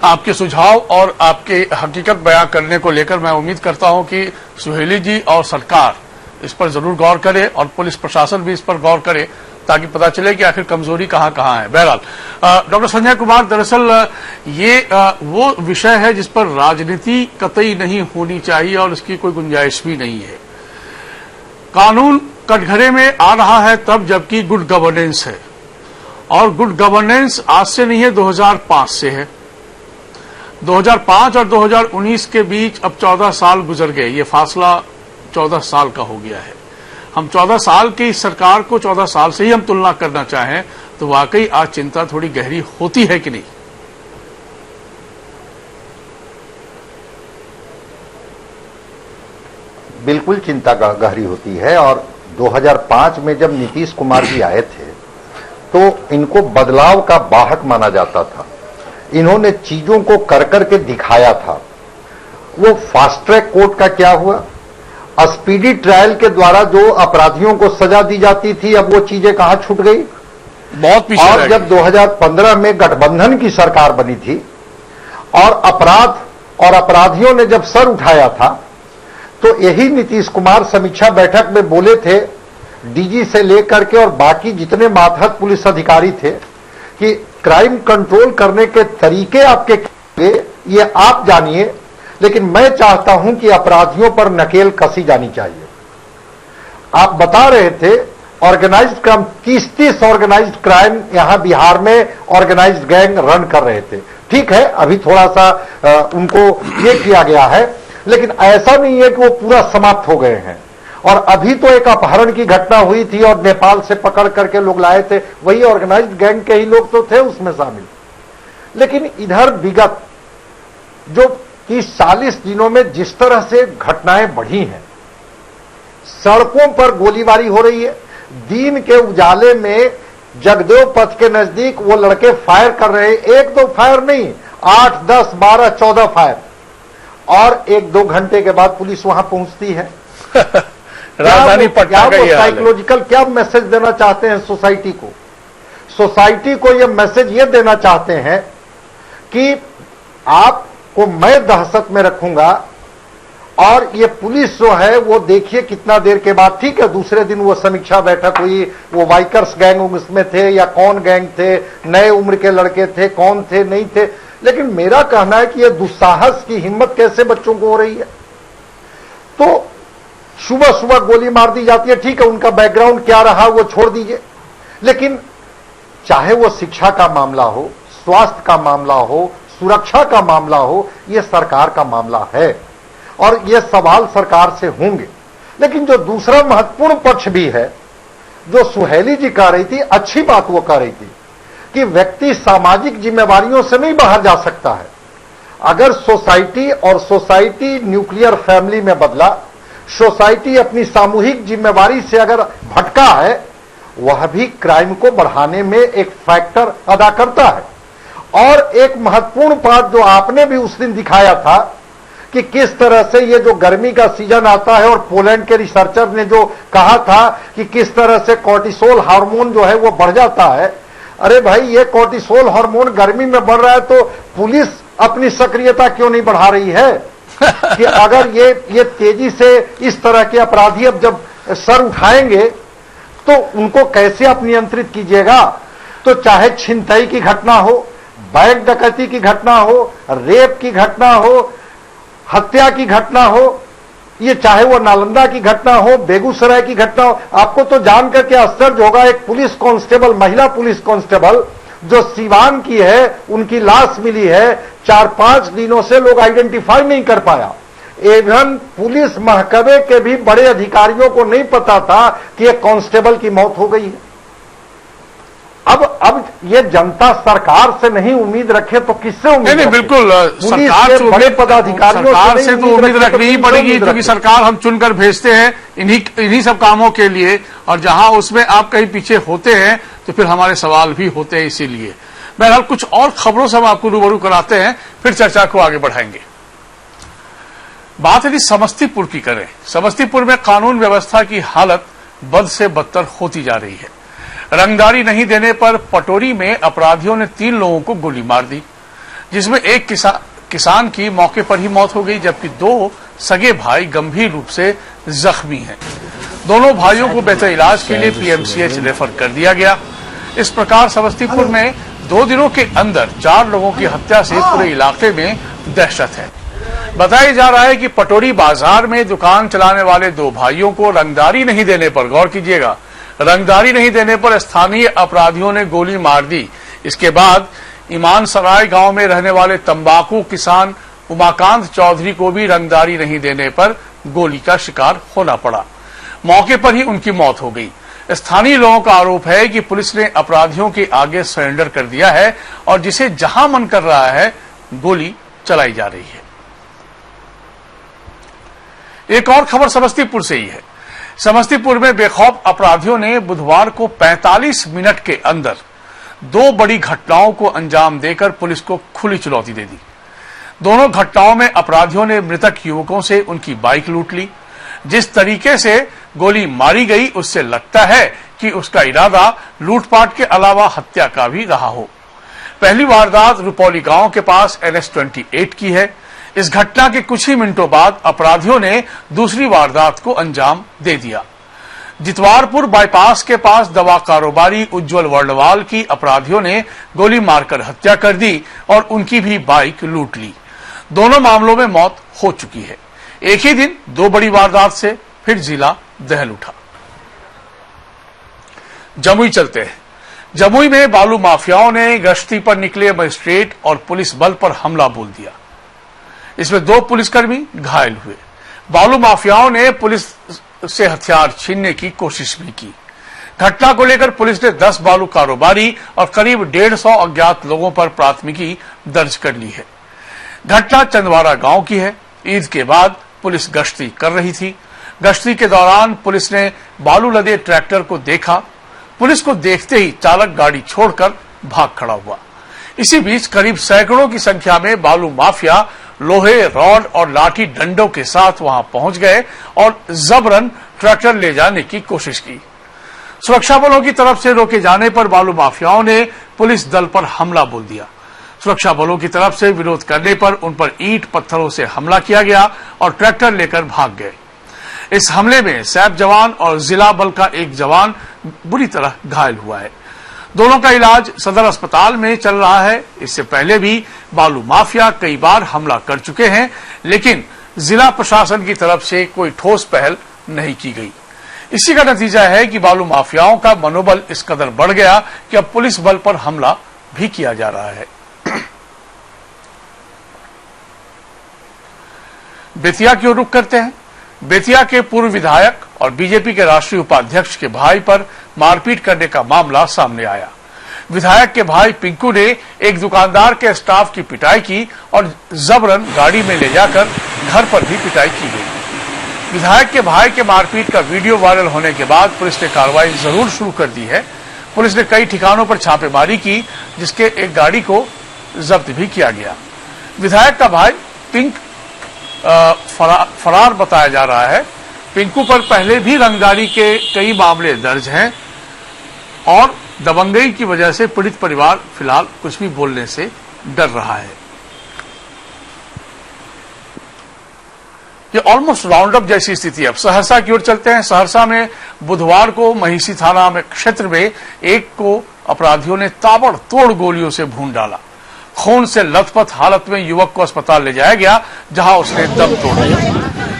आपके सुझाव और आपके हकीकत बयां करने को लेकर मैं उम्मीद करता हूं कि सुहेली जी और सरकार इस पर जरूर गौर करे और पुलिस प्रशासन भी इस पर गौर करे, ताकि पता चले कि आखिर कमजोरी कहां कहां है। बहरहाल डॉक्टर संजय कुमार, दरअसल ये वो विषय है जिस पर राजनीति कतई नहीं होनी चाहिए और इसकी कोई गुंजाइश भी नहीं है। कानून कटघरे में आ रहा है तब जबकि गुड गवर्नेंस है, और गुड गवर्नेंस आज से नहीं है, 2005 से है। 2005 और 2019 के बीच अब 14 साल गुजर गए, ये फासला 14 साल का हो गया है। हम 14 साल की सरकार को 14 साल से ही हम तुलना करना चाहें तो वाकई आज चिंता थोड़ी गहरी होती है कि नहीं? बिल्कुल चिंता गहरी होती है। और 2005 में जब नीतीश कुमार जी आए थे तो इनको बदलाव का वाहक माना जाता था। इन्होंने चीजों को कर करके दिखाया था। वो फास्ट ट्रैक कोर्ट का क्या हुआ? स्पीडी ट्रायल के द्वारा जो अपराधियों को सजा दी जाती थी, अब वो चीजें कहां छूट गई? बहुत पीछे। और जब 2015 में गठबंधन की सरकार बनी थी और अपराध और अपराधियों ने जब सर उठाया था, तो यही नीतीश कुमार समीक्षा बैठक में बोले थे, डीजी से लेकर के और बाकी जितने मातहत पुलिस अधिकारी थे, कि क्राइम कंट्रोल करने के तरीके आपके ये आप जानिए, लेकिन मैं चाहता हूं कि अपराधियों पर नकेल कसी जानी चाहिए। आप बता रहे थे ऑर्गेनाइज्ड क्राइम, 30 ऑर्गेनाइज्ड क्राइम यहां बिहार में ऑर्गेनाइज्ड गैंग रन कर रहे थे। ठीक है, अभी थोड़ा सा उनको ये किया गया है, लेकिन ऐसा नहीं है कि वो पूरा समाप्त हो गए हैं। और अभी तो एक अपहरण की घटना हुई थी और नेपाल से पकड़ करके लोग लाए थे, वही ऑर्गेनाइज्ड गैंग के ही लोग तो थे उसमें शामिल। लेकिन इधर विगत जो 30-40 दिनों में जिस तरह से घटनाएं बढ़ी हैं, सड़कों पर गोलीबारी हो रही है, दिन के उजाले में जगदेव पथ के नजदीक वो लड़के फायर कर रहे हैं, 1-2 फायर नहीं, 8, 10, 12, 14 फायर, और 1-2 घंटे के बाद पुलिस वहां पहुंचती है। राजधानी पटना का ये हाल है। साइकोलॉजिकल क्या मैसेज देना चाहते हैं सोसाइटी को? सोसाइटी को ये मैसेज ये देना चाहते हैं कि आपको मैं दहशत में रखूंगा, और ये पुलिस जो है वो देखिए कितना देर के बाद, ठीक है दूसरे दिन वो समीक्षा बैठक हुई, वो बाइकर्स गैंग उसमें थे या कौन गैंग थे, नए उम्र के लड़के थे, कौन थे नहीं थे, लेकिन मेरा कहना है कि ये दुस्साहस की हिम्मत कैसे बच्चों को हो रही है? तो सुबह सुबह गोली मार दी जाती है, ठीक है उनका बैकग्राउंड क्या रहा वो छोड़ दीजिए, लेकिन चाहे वो शिक्षा का मामला हो, स्वास्थ्य का मामला हो, सुरक्षा का मामला हो, ये सरकार का मामला है और ये सवाल सरकार से होंगे। लेकिन जो दूसरा महत्वपूर्ण पक्ष भी है, जो सुहेली जी कह रही थी, अच्छी बात वो कह रही थी कि व्यक्ति सामाजिक जिम्मेवारियों से नहीं बाहर जा सकता है। अगर सोसाइटी और सोसाइटी न्यूक्लियर फैमिली में बदला, सोसाइटी अपनी सामूहिक जिम्मेवारी से अगर भटका है, वह भी क्राइम को बढ़ाने में एक फैक्टर अदा करता है। और एक महत्वपूर्ण बात जो आपने भी उस दिन दिखाया था कि किस तरह से ये जो गर्मी का सीजन आता है, और पोलैंड के रिसर्चर ने जो कहा था कि किस तरह से कॉर्टिसोल हार्मोन जो है वो बढ़ जाता है। अरे भाई, ये कॉर्टिसोल हार्मोन गर्मी में बढ़ रहा है तो पुलिस अपनी सक्रियता क्यों नहीं बढ़ा रही है? कि अगर ये तेजी से इस तरह के अपराधी अब जब सर उठाएंगे तो उनको कैसे आप नियंत्रित कीजिएगा? तो चाहे छिनतई की घटना हो, बैंक डकैती की घटना हो, रेप की घटना हो, हत्या की घटना हो, ये चाहे वो नालंदा की घटना हो, बेगूसराय की घटना हो, आपको तो जानकर के आश्चर्य होगा, एक पुलिस कांस्टेबल, महिला पुलिस कांस्टेबल जो सीवान की है, उनकी लाश मिली है, 4-5 दिनों से लोग आइडेंटिफाई नहीं कर पाया। इवन पुलिस महकमे के भी बड़े अधिकारियों को नहीं पता था कि एक कांस्टेबल की मौत हो गई है। अब ये जनता सरकार से नहीं उम्मीद रखे तो किससे उम्मीद नहीं, रखे? बिल्कुल पुलिस सरकार के से बड़े उम्मीद, पदाधिकारियों सरकार से से नहीं तो उम्मीद रखे रखनी ही किससे पड़ेगी, उम्मीद क्योंकि रखे? सरकार हम चुनकर भेजते हैं इन्हीं सब कामों के लिए, और जहां उसमें आप कहीं पीछे होते हैं तो फिर हमारे सवाल भी होते हैं। इसीलिए बहरहाल कुछ और खबरों से हम आपको रूबरू कराते हैं, फिर चर्चा को आगे बढ़ाएंगे। बात यदि समस्तीपुर की करें, समस्तीपुर में कानून व्यवस्था की हालत बद से बदतर होती जा रही है। रंगदारी नहीं देने पर पटोरी में अपराधियों ने 3 लोगों को गोली मार दी, जिसमें एक किसान की मौके पर ही मौत हो गई, जबकि 2 सगे भाई गंभीर रूप से जख्मी हैं। दोनों भाइयों को बेहतर इलाज के लिए पीएमसीएच रेफर कर दिया गया। इस प्रकार समस्तीपुर में 2 दिनों के अंदर 4 लोगों की हत्या से पूरे इलाके में दहशत है। बताया जा रहा है कि पटोरी बाजार में दुकान चलाने वाले 2 भाइयों को रंगदारी नहीं देने पर, गौर कीजिएगा, रंगदारी नहीं देने पर स्थानीय अपराधियों ने गोली मार दी। इसके बाद ईमान सराय गांव में रहने वाले तंबाकू किसान उमाकांत चौधरी को भी रंगदारी नहीं देने पर गोली का शिकार होना पड़ा। मौके पर ही उनकी मौत हो गई। स्थानीय लोगों का आरोप है कि पुलिस ने अपराधियों के आगे सरेंडर कर दिया है और जिसे जहां मन कर रहा है गोली चलाई जा रही है। एक और खबर समस्तीपुर से ही है। समस्तीपुर में बेखौफ अपराधियों ने बुधवार को 45 मिनट के अंदर 2 बड़ी घटनाओं को अंजाम देकर पुलिस को खुली चुनौती दे दी। दोनों घटनाओं में अपराधियों ने मृतक युवकों से उनकी बाइक लूट ली। जिस तरीके से गोली मारी गई उससे लगता है कि उसका इरादा लूटपाट के अलावा हत्या का भी रहा हो। पहली वारदात रुपौली गांव के पास NH-28 की है। इस घटना के कुछ ही मिनटों बाद अपराधियों ने दूसरी वारदात को अंजाम दे दिया। जितवारपुर बाईपास के पास दवा कारोबारी उज्जवल वर्णवाल की अपराधियों ने गोली मारकर हत्या कर दी और उनकी भी बाइक लूट ली। दोनों मामलों में मौत हो चुकी है। एक ही दिन 2 बड़ी वारदात से फिर जिला दहल उठा। जमुई चलते हैं। जमुई में बालू माफियाओं ने गश्ती पर निकले मजिस्ट्रेट और पुलिस बल पर हमला बोल दिया। इसमें 2 पुलिसकर्मी घायल हुए। बालू माफियाओं ने पुलिस से हथियार छीनने की कोशिश भी की। घटना को लेकर पुलिस ने 10 बालू कारोबारी और करीब 150 अज्ञात लोगों पर प्राथमिकी दर्ज कर ली है। घटना चंदवारा गांव की है। ईद के बाद पुलिस गश्ती कर रही थी। गश्ती के दौरान पुलिस ने बालू लदे ट्रैक्टर को देखा। पुलिस को देखते ही चालक गाड़ी छोड़कर भाग खड़ा हुआ। इसी बीच करीब सैकड़ों की संख्या में बालू माफिया लोहे, रॉड और लाठी डंडों के साथ वहां पहुंच गए और जबरन ट्रैक्टर ले जाने की कोशिश की। सुरक्षा बलों की तरफ से रोके जाने पर बालू माफियाओं ने पुलिस दल पर हमला बोल दिया। सुरक्षा बलों की तरफ से विरोध करने पर उन पर ईंट पत्थरों से हमला किया गया और ट्रैक्टर लेकर भाग गए। इस हमले में सैप जवान और जिला बल का एक जवान बुरी तरह घायल हुआ है। दोनों का इलाज सदर अस्पताल में चल रहा है। इससे पहले भी बालू माफिया कई बार हमला कर चुके हैं, लेकिन जिला प्रशासन की तरफ से कोई ठोस पहल नहीं की गई। इसी का नतीजा है कि बालू माफियाओं का मनोबल इस कदर बढ़ गया कि अब पुलिस बल पर हमला भी किया जा रहा है। बेतिया की ओर रुख करते हैं। बेतिया के पूर्व विधायक और बीजेपी के राष्ट्रीय उपाध्यक्ष के भाई पर मारपीट करने का मामला सामने आया। विधायक के भाई पिंकू ने एक दुकानदार के स्टाफ की पिटाई की और जबरन गाड़ी में ले जाकर घर पर भी पिटाई की गई। विधायक के भाई के मारपीट का वीडियो वायरल होने के बाद पुलिस ने कार्रवाई जरूर शुरू कर दी है। पुलिस ने कई ठिकानों पर छापेमारी की, जिसके एक गाड़ी को जब्त भी किया गया। विधायक का भाई पिंक फरार बताया जा रहा है। पिंकू पर पहले भी रंगदारी के कई मामले दर्ज हैं और दबंगई की वजह से पीड़ित परिवार फिलहाल कुछ भी बोलने से डर रहा है। ये ऑलमोस्ट राउंड अप जैसी स्थिति है। अब सहरसा की ओर चलते हैं। सहरसा में बुधवार को महिषी थाना में क्षेत्र में एक को अपराधियों ने ताबड़तोड़ गोलियों से भून डाला। खून से लथपथ हालत में युवक को अस्पताल ले जाया गया, जहां उसने दम तोड़ दिया।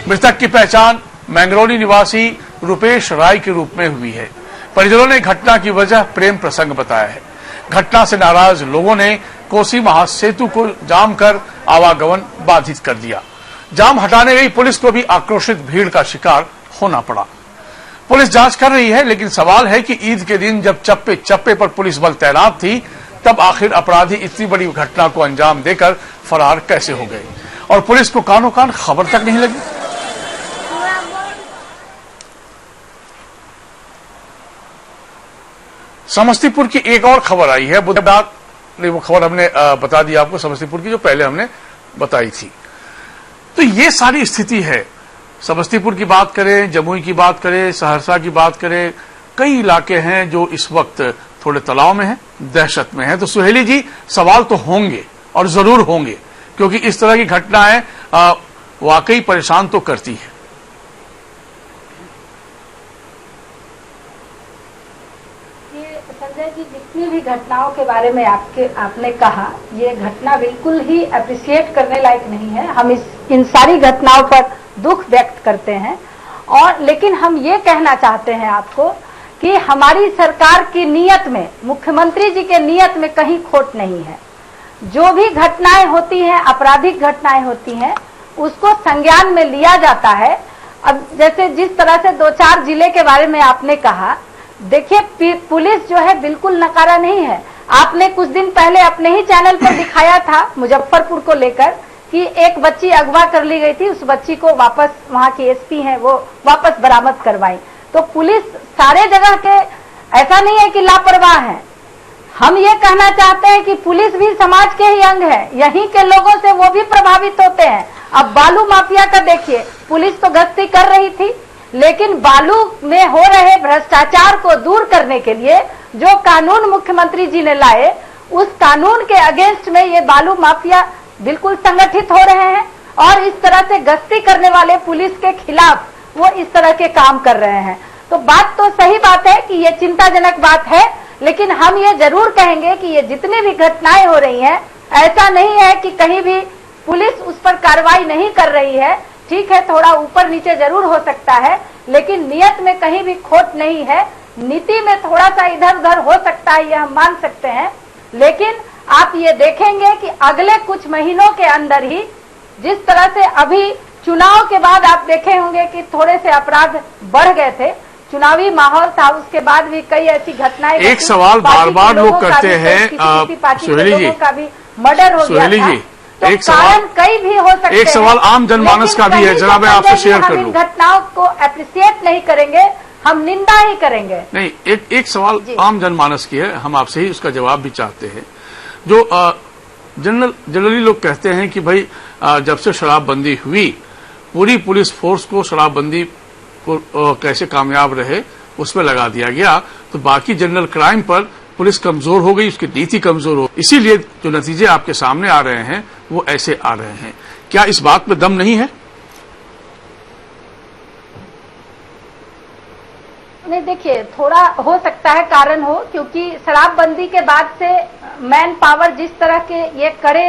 मृतक की पहचान मैंगरोली निवासी रुपेश राय के रूप में हुई है। परिजनों ने घटना की वजह प्रेम प्रसंग बताया है। घटना से नाराज लोगों ने कोसी महासेतु को जाम कर आवागमन बाधित कर दिया। जाम हटाने गई पुलिस को भी आक्रोशित भीड़ का शिकार होना पड़ा। पुलिस जांच कर रही है, लेकिन सवाल है कि ईद के दिन जब चप्पे चप्पे पर पुलिस बल तैनात थी, तब आखिर अपराधी इतनी बड़ी घटना को अंजाम देकर फरार कैसे हो गए और पुलिस को कानो कान खबर तक नहीं लगी। समस्तीपुर की एक और खबर आई है, बुधवार नहीं, वो खबर हमने बता दी आपको समस्तीपुर की, जो पहले हमने बताई थी। तो ये सारी स्थिति है। समस्तीपुर की बात करें, जमुई की बात करें, सहरसा की बात करें, कई इलाके हैं जो इस वक्त थोड़े तनाव में हैं, दहशत में हैं। तो सुहेली जी, सवाल तो होंगे और जरूर होंगे, क्योंकि इस तरह की घटनाएं वाकई परेशान तो करती है। संजय जी, जितनी भी घटनाओं के बारे में आपने कहा, ये घटना बिल्कुल ही अप्रिशिएट करने लायक नहीं है। हम इन सारी घटनाओं पर दुख व्यक्त करते हैं, और लेकिन हम ये कहना चाहते हैं आपको कि हमारी सरकार की नीयत में, मुख्यमंत्री जी के नीयत में कहीं खोट नहीं है। जो भी घटनाएं होती हैं, आपराधिक घटनाएं होती हैं, उसको संज्ञान में लिया जाता है। अब जैसे जिस तरह से 2-4 जिले के बारे में आपने कहा, देखिए पुलिस जो है बिल्कुल नकारा नहीं है। आपने कुछ दिन पहले अपने ही चैनल पर दिखाया था मुजफ्फरपुर को लेकर कि एक बच्ची अगवा कर ली गई थी, उस बच्ची को वापस वहां की एसपी हैं वो वापस बरामद करवाई। तो पुलिस सारे जगह के ऐसा नहीं है कि लापरवाह है। हम ये कहना चाहते हैं कि पुलिस भी समाज के ही अंग है, यहीं के लोगों से वो भी प्रभावित होते हैं। अब बालू माफिया का देखिए, पुलिस तो गश्ती कर रही थी, लेकिन बालू में हो रहे भ्रष्टाचार को दूर करने के लिए जो कानून मुख्यमंत्री जी ने लाए, उस कानून के अगेंस्ट में ये बालू माफिया बिल्कुल संगठित हो रहे हैं, और इस तरह से गश्ती करने वाले पुलिस के खिलाफ वो इस तरह के काम कर रहे हैं। तो बात तो सही बात है कि ये चिंताजनक बात है, लेकिन हम ये जरूर कहेंगे कि ये जितनी भी घटनाएं हो रही हैं, ऐसा नहीं है कि कहीं भी पुलिस उस पर कार्रवाई नहीं कर रही है। ठीक है, थोड़ा ऊपर नीचे जरूर हो सकता है, लेकिन नियत में कहीं भी खोट नहीं है। नीति में थोड़ा सा इधर उधर हो सकता है, ये हम मान सकते हैं, लेकिन आप ये देखेंगे कि अगले कुछ महीनों के अंदर ही, जिस तरह से अभी चुनाव के बाद आप देखे होंगे कि थोड़े से अपराध बढ़ गए थे, चुनावी माहौल था, उसके बाद भी कई ऐसी घटनाएं। एक सवाल बार बार लोग करते हैं, सुहेली जी, का भी मर्डर हो गया था। तो एक सवाल कई भी हो सकते हैं, एक सवाल आम जनमानस का भी है, जरा मैं आपसे शेयर कर लूं। इन घटनाओं को अप्रिशिएट नहीं करेंगे, हम निंदा ही करेंगे। नहीं, एक सवाल आम जनमानस की है, हम आपसे ही उसका जवाब भी चाहते हैं। जो जनरली लोग कहते हैं कि भाई जब से शराबबंदी हुई, पूरी पुलिस फोर्स को शराबबंदी को कैसे कामयाब रहे उस पर लगा दिया गया, तो बाकी जनरल क्राइम पर पुलिस कमजोर हो गई, उसकी नीति कमजोर हो, इसीलिए जो नतीजे आपके सामने आ रहे हैं वो ऐसे आ रहे हैं। क्या इस बात में दम नहीं है? नहीं, देखिए, थोड़ा हो सकता है कारण हो, क्योंकि शराबबंदी के बाद से मैन पावर, जिस तरह के ये कड़े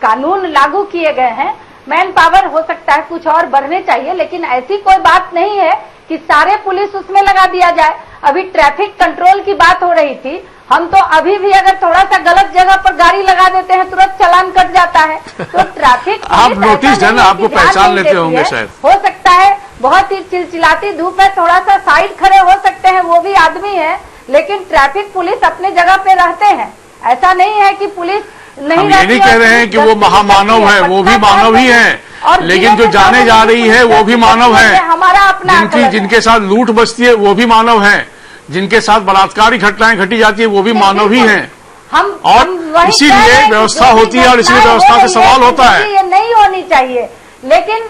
कानून लागू किए गए हैं, मैन पावर हो सकता है कुछ और बढ़ने चाहिए, लेकिन ऐसी कोई बात नहीं है कि सारे पुलिस उसमें लगा दिया जाए। अभी ट्रैफिक कंट्रोल की बात हो रही थी, हम तो अभी भी अगर थोड़ा सा गलत जगह पर गाड़ी लगा देते हैं तुरंत चालान कट जाता है। तो ट्रैफिक आप नोटिस है ना, आपको पहचान लेते होंगे शायद। हो सकता है बहुत ही चिलचिलाती धूप में थोड़ा सा साइड खड़े हो सकते हैं, वो भी आदमी है, लेकिन ट्रैफिक पुलिस अपने जगह पे रहते हैं। ऐसा नहीं है कि पुलिस नहीं हम ये नहीं कह रहे हैं कि वो महामानव है, वो भी मानव ही है, लेकिन जो जाने जा रही है वो भी मानव है। हमारा अपना जिनके साथ लूट बचती है वो भी मानव है, जिनके साथ बलात्कारी घटनाएं घटी जाती है वो भी मानव ही हैं। और इसीलिए व्यवस्था होती है, और इसीलिए व्यवस्था से सवाल होता है। ये नहीं होनी चाहिए, लेकिन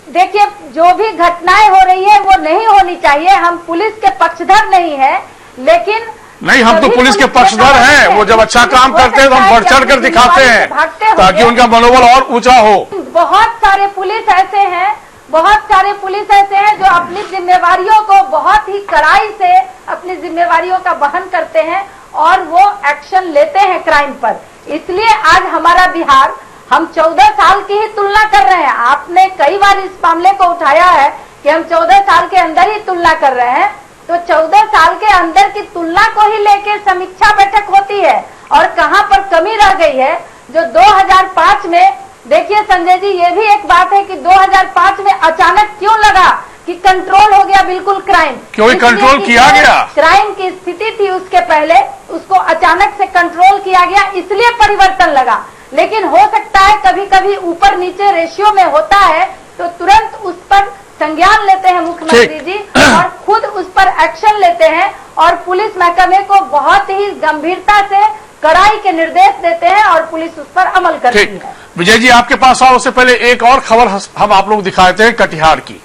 देखिए, जो भी घटनाएं हो रही है वो नहीं होनी चाहिए। हम पुलिस के पक्षधर नहीं है, लेकिन नहीं, हम तो पुलिस के पक्षधर हैं। वो जब अच्छा काम करते हैं तो हम बढ़ चढ़ कर दिखाते हैं, ताकि उनका मनोबल और ऊंचा हो। बहुत सारे पुलिस ऐसे हैं, बहुत सारे पुलिस ऐसे हैं जो अपनी जिम्मेवारियों को बहुत ही कड़ाई से अपनी जिम्मेवारियों का वहन करते हैं और वो एक्शन लेते हैं क्राइम पर। इसलिए आज हमारा बिहार, हम 14 साल की ही तुलना कर रहे हैं। आपने कई बार इस मामले को उठाया है कि हम 14 साल के अंदर ही तुलना कर रहे हैं, तो 14 साल के अंदर की तुलना को ही लेकर समीक्षा बैठक होती है, और कहां पर कमी रह गई है। जो 2005 में देखिए संजय जी, ये भी एक बात है कि 2005 में अचानक क्यों लगा कि कंट्रोल हो गया बिल्कुल क्राइम, क्योंकि कंट्रोल किया गया। क्राइम की स्थिति थी उसके पहले, उसको अचानक से कंट्रोल किया गया, इसलिए परिवर्तन लगा। लेकिन हो सकता है कभी कभी ऊपर नीचे रेशियो में होता है, तो तुरंत उस पर संज्ञान लेते हैं मुख्यमंत्री जी और खुद उस पर एक्शन लेते हैं और पुलिस महकमे को बहुत ही गंभीरता से कड़ाई के निर्देश देते हैं और पुलिस उस पर अमल करती है। विजय जी, आपके पास आओ, उससे पहले एक और खबर हम आप लोग दिखाते हैं कटिहार की।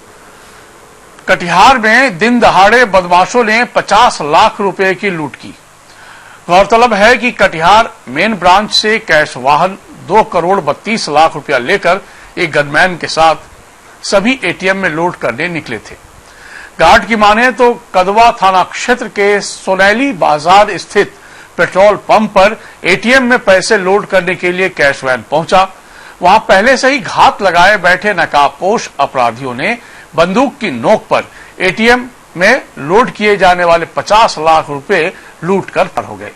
कटिहार में दिन दहाड़े बदमाशों ने 50 लाख रुपए की लूट की। गौरतलब है कि कटिहार मेन ब्रांच से कैश वाहन 2 करोड़ 32 लाख रुपया लेकर एक गनमैन के साथ सभी एटीएम में लोड करने निकले थे। गार्ड की माने तो कदवा थाना क्षेत्र के सोनैली बाजार स्थित पेट्रोल पंप पर एटीएम में पैसे लोड करने के लिए कैश वैन पहुंचा। वहां पहले से ही घात लगाए बैठे नकाबपोश अपराधियों ने बंदूक की नोक पर एटीएम में लोड किए जाने वाले 50 लाख रुपए लूट कर फरार हो गए।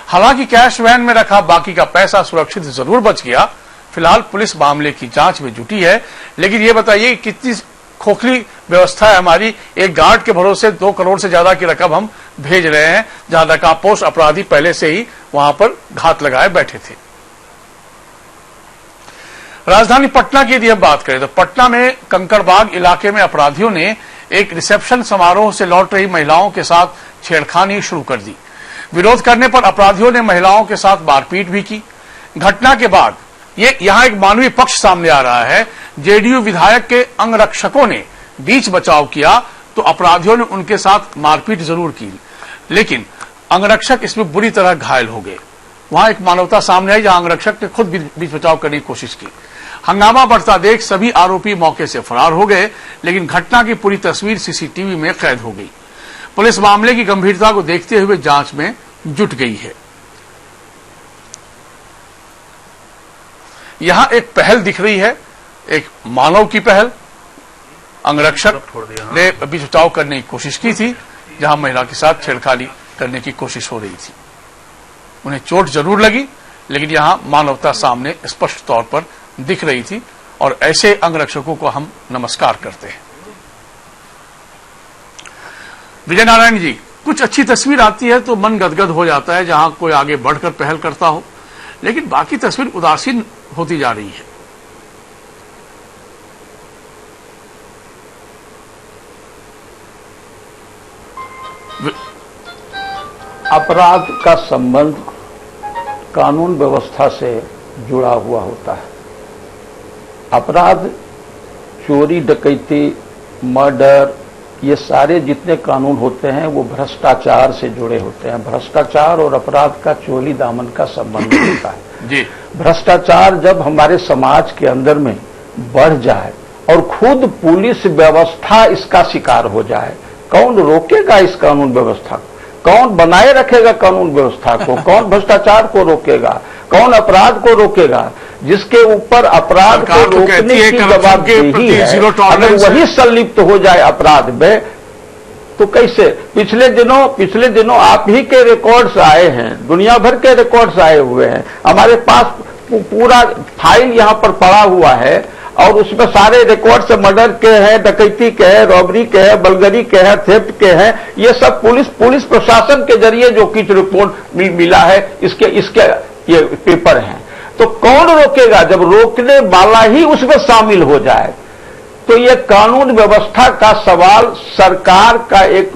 हालांकि कैश वैन में रखा बाकी का पैसा सुरक्षित जरूर बच गया। फिलहाल पुलिस मामले की जांच में जुटी है। लेकिन ये बताइए कितनी खोखली व्यवस्था है हमारी। एक गार्ड के भरोसे 2 करोड़ से ज्यादा की रकम हम भेज रहे हैं, जहां नकाबपोश अपराधी पहले से ही वहां पर घात लगाए बैठे थे। राजधानी पटना की यदि हम बात करें तो पटना में कंकड़बाग इलाके में अपराधियों ने एक रिसेप्शन समारोह से लौट रही महिलाओं के साथ छेड़खानी शुरू कर दी। विरोध करने पर अपराधियों ने महिलाओं के साथ मारपीट भी की। घटना के बाद यहां एक मानवीय पक्ष सामने आ रहा है। जेडीयू विधायक के अंगरक्षकों ने बीच बचाव किया तो अपराधियों ने उनके साथ मारपीट जरूर की, लेकिन अंगरक्षक इसमें बुरी तरह घायल हो गए। वहां एक मानवता सामने आई जहां अंगरक्षक ने खुद बीच बचाव करने की कोशिश की। हंगामा बढ़ता देख सभी आरोपी मौके से फरार हो गए, लेकिन घटना की पूरी तस्वीर सीसीटीवी में कैद हो गई। पुलिस मामले की गंभीरता को देखते हुए जांच में जुट गई है। यहां एक पहल दिख रही है, एक मानव की पहल। अंगरक्षक ने बीच बचाव करने की कोशिश की थी, जहां महिला के साथ छेड़खानी करने की कोशिश हो रही थी। उन्हें चोट जरूर लगी, लेकिन यहां मानवता सामने स्पष्ट तौर पर दिख रही थी और ऐसे अंगरक्षकों को हम नमस्कार करते हैं। विजय नारायण जी, कुछ अच्छी तस्वीर आती है तो मन गदगद हो जाता है, जहां कोई आगे बढ़कर पहल करता हो, लेकिन बाकी तस्वीर उदासीन होती जा रही है। अपराध का संबंध कानून व्यवस्था से जुड़ा हुआ होता है। अपराध, चोरी, डकैती, मर्डर, ये सारे जितने कानून होते हैं वो भ्रष्टाचार से जुड़े होते हैं। भ्रष्टाचार और अपराध का चोली दामन का संबंध होता है जी। भ्रष्टाचार जब हमारे समाज के अंदर में बढ़ जाए और खुद पुलिस व्यवस्था इसका शिकार हो जाए, कौन रोकेगा इस कानून व्यवस्था को? कौन बनाए रखेगा कानून व्यवस्था को? कौन भ्रष्टाचार को रोकेगा? कौन अपराध को रोकेगा? जिसके ऊपर अपराध को रोकने की जवाबदेही है, अगर वही संलिप्त हो जाए अपराध में, तो कैसे? पिछले दिनों आप ही के रिकॉर्ड्स आए हैं, दुनिया भर के रिकॉर्ड्स आए हुए हैं। हमारे पास पूरा फाइल यहां पर पड़ा हुआ है और उसमें सारे रिकॉर्ड्स मर्डर के हैं, डकैती के हैं, रॉबरी के हैं, बलगरी के हैं, थेफ्ट के हैं। ये सब पुलिस प्रशासन के जरिए जो कुछ रिपोर्ट मिला है, इसके ये पेपर हैं। तो कौन रोकेगा जब रोकने वाला ही उसमें शामिल हो जाए? तो ये कानून व्यवस्था का सवाल सरकार का एक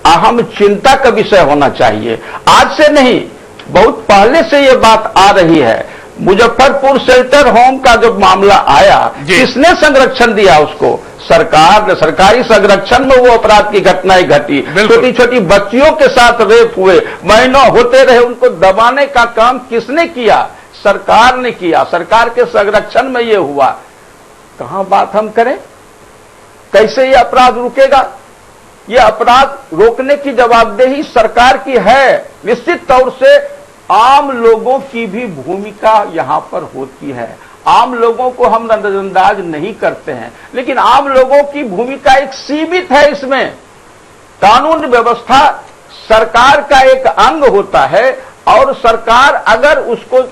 अहम चिंता का विषय होना चाहिए। आज से नहीं, बहुत पहले से ये बात आ रही है। मुजफ्फरपुर शेल्टर होम का जब मामला आया, किसने संरक्षण दिया उसको? सरकार ने। सरकारी संरक्षण में वो अपराध की घटनाएं घटी। छोटी छोटी बच्चियों के साथ रेप हुए, महीनों होते रहे, उनको दबाने का काम किसने किया? सरकार ने किया। सरकार के संरक्षण में ये हुआ। कहां बात हम करें? कैसे ये अपराध रुकेगा? ये अपराध रोकने की जवाबदेही सरकार की है। निश्चित तौर से आम लोगों की भी भूमिका यहां पर होती है। आम लोगों को हम नजरअंदाज नहीं करते हैं, लेकिन आम लोगों की भूमिका एक सीमित है इसमें। कानून व्यवस्था सरकार का एक अंग होता है और सरकार अगर उसको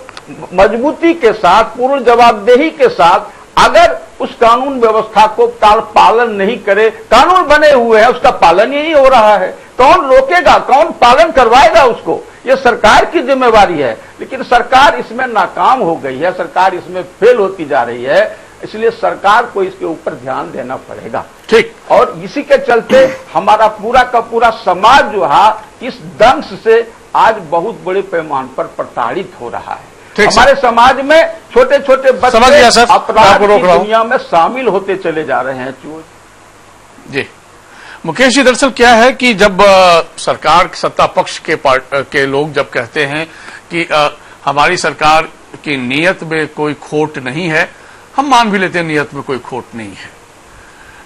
मजबूती के साथ, पूर्ण जवाबदेही के साथ अगर उस कानून व्यवस्था को पालन नहीं करे, कानून बने हुए हैं उसका पालन ही नहीं हो रहा है, कौन रोकेगा, कौन पालन करवाएगा उसको? ये सरकार की जिम्मेवारी है। लेकिन सरकार इसमें नाकाम हो गई है, सरकार इसमें फेल होती जा रही है, इसलिए सरकार को इसके ऊपर ध्यान देना पड़ेगा। ठीक। और इसी के चलते हमारा पूरा का पूरा समाज जो है इस दंश से आज बहुत बड़े पैमाने पर प्रताड़ित हो रहा है। हमारे समाज में छोटे छोटे बच्चे अपराध की दुनिया में शामिल होते चले जा रहे हैं। जी मुकेश जी, दरअसल क्या है कि जब सरकार सत्ता पक्ष के लोग जब कहते हैं कि हमारी सरकार की नीयत में कोई खोट नहीं है, हम मान भी लेते हैं नीयत में कोई खोट नहीं है,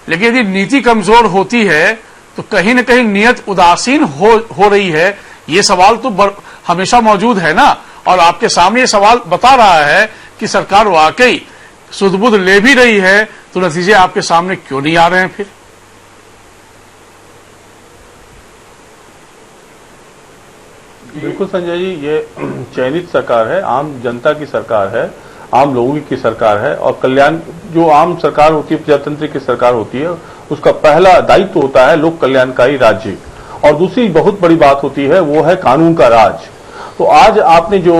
लेकिन यदि नीति कमजोर होती है तो कहीं न कहीं नीयत उदासीन हो रही है, ये सवाल तो हमेशा मौजूद है ना। और आपके सामने ये सवाल बता रहा है कि सरकार वाकई सुध-बुध ले भी रही है, तो नतीजे आपके सामने क्यों नहीं आ रहे हैं फिर? बिल्कुल संजय जी, ये चयनित सरकार है, आम जनता की सरकार है, आम लोगों की सरकार है, और कल्याण जो आम सरकार होती है, प्रजातंत्र की सरकार होती है, उसका पहला दायित्व होता है लोक कल्याणकारी राज्य। और दूसरी बहुत बड़ी बात होती है वो है कानून का राज। तो आज आपने जो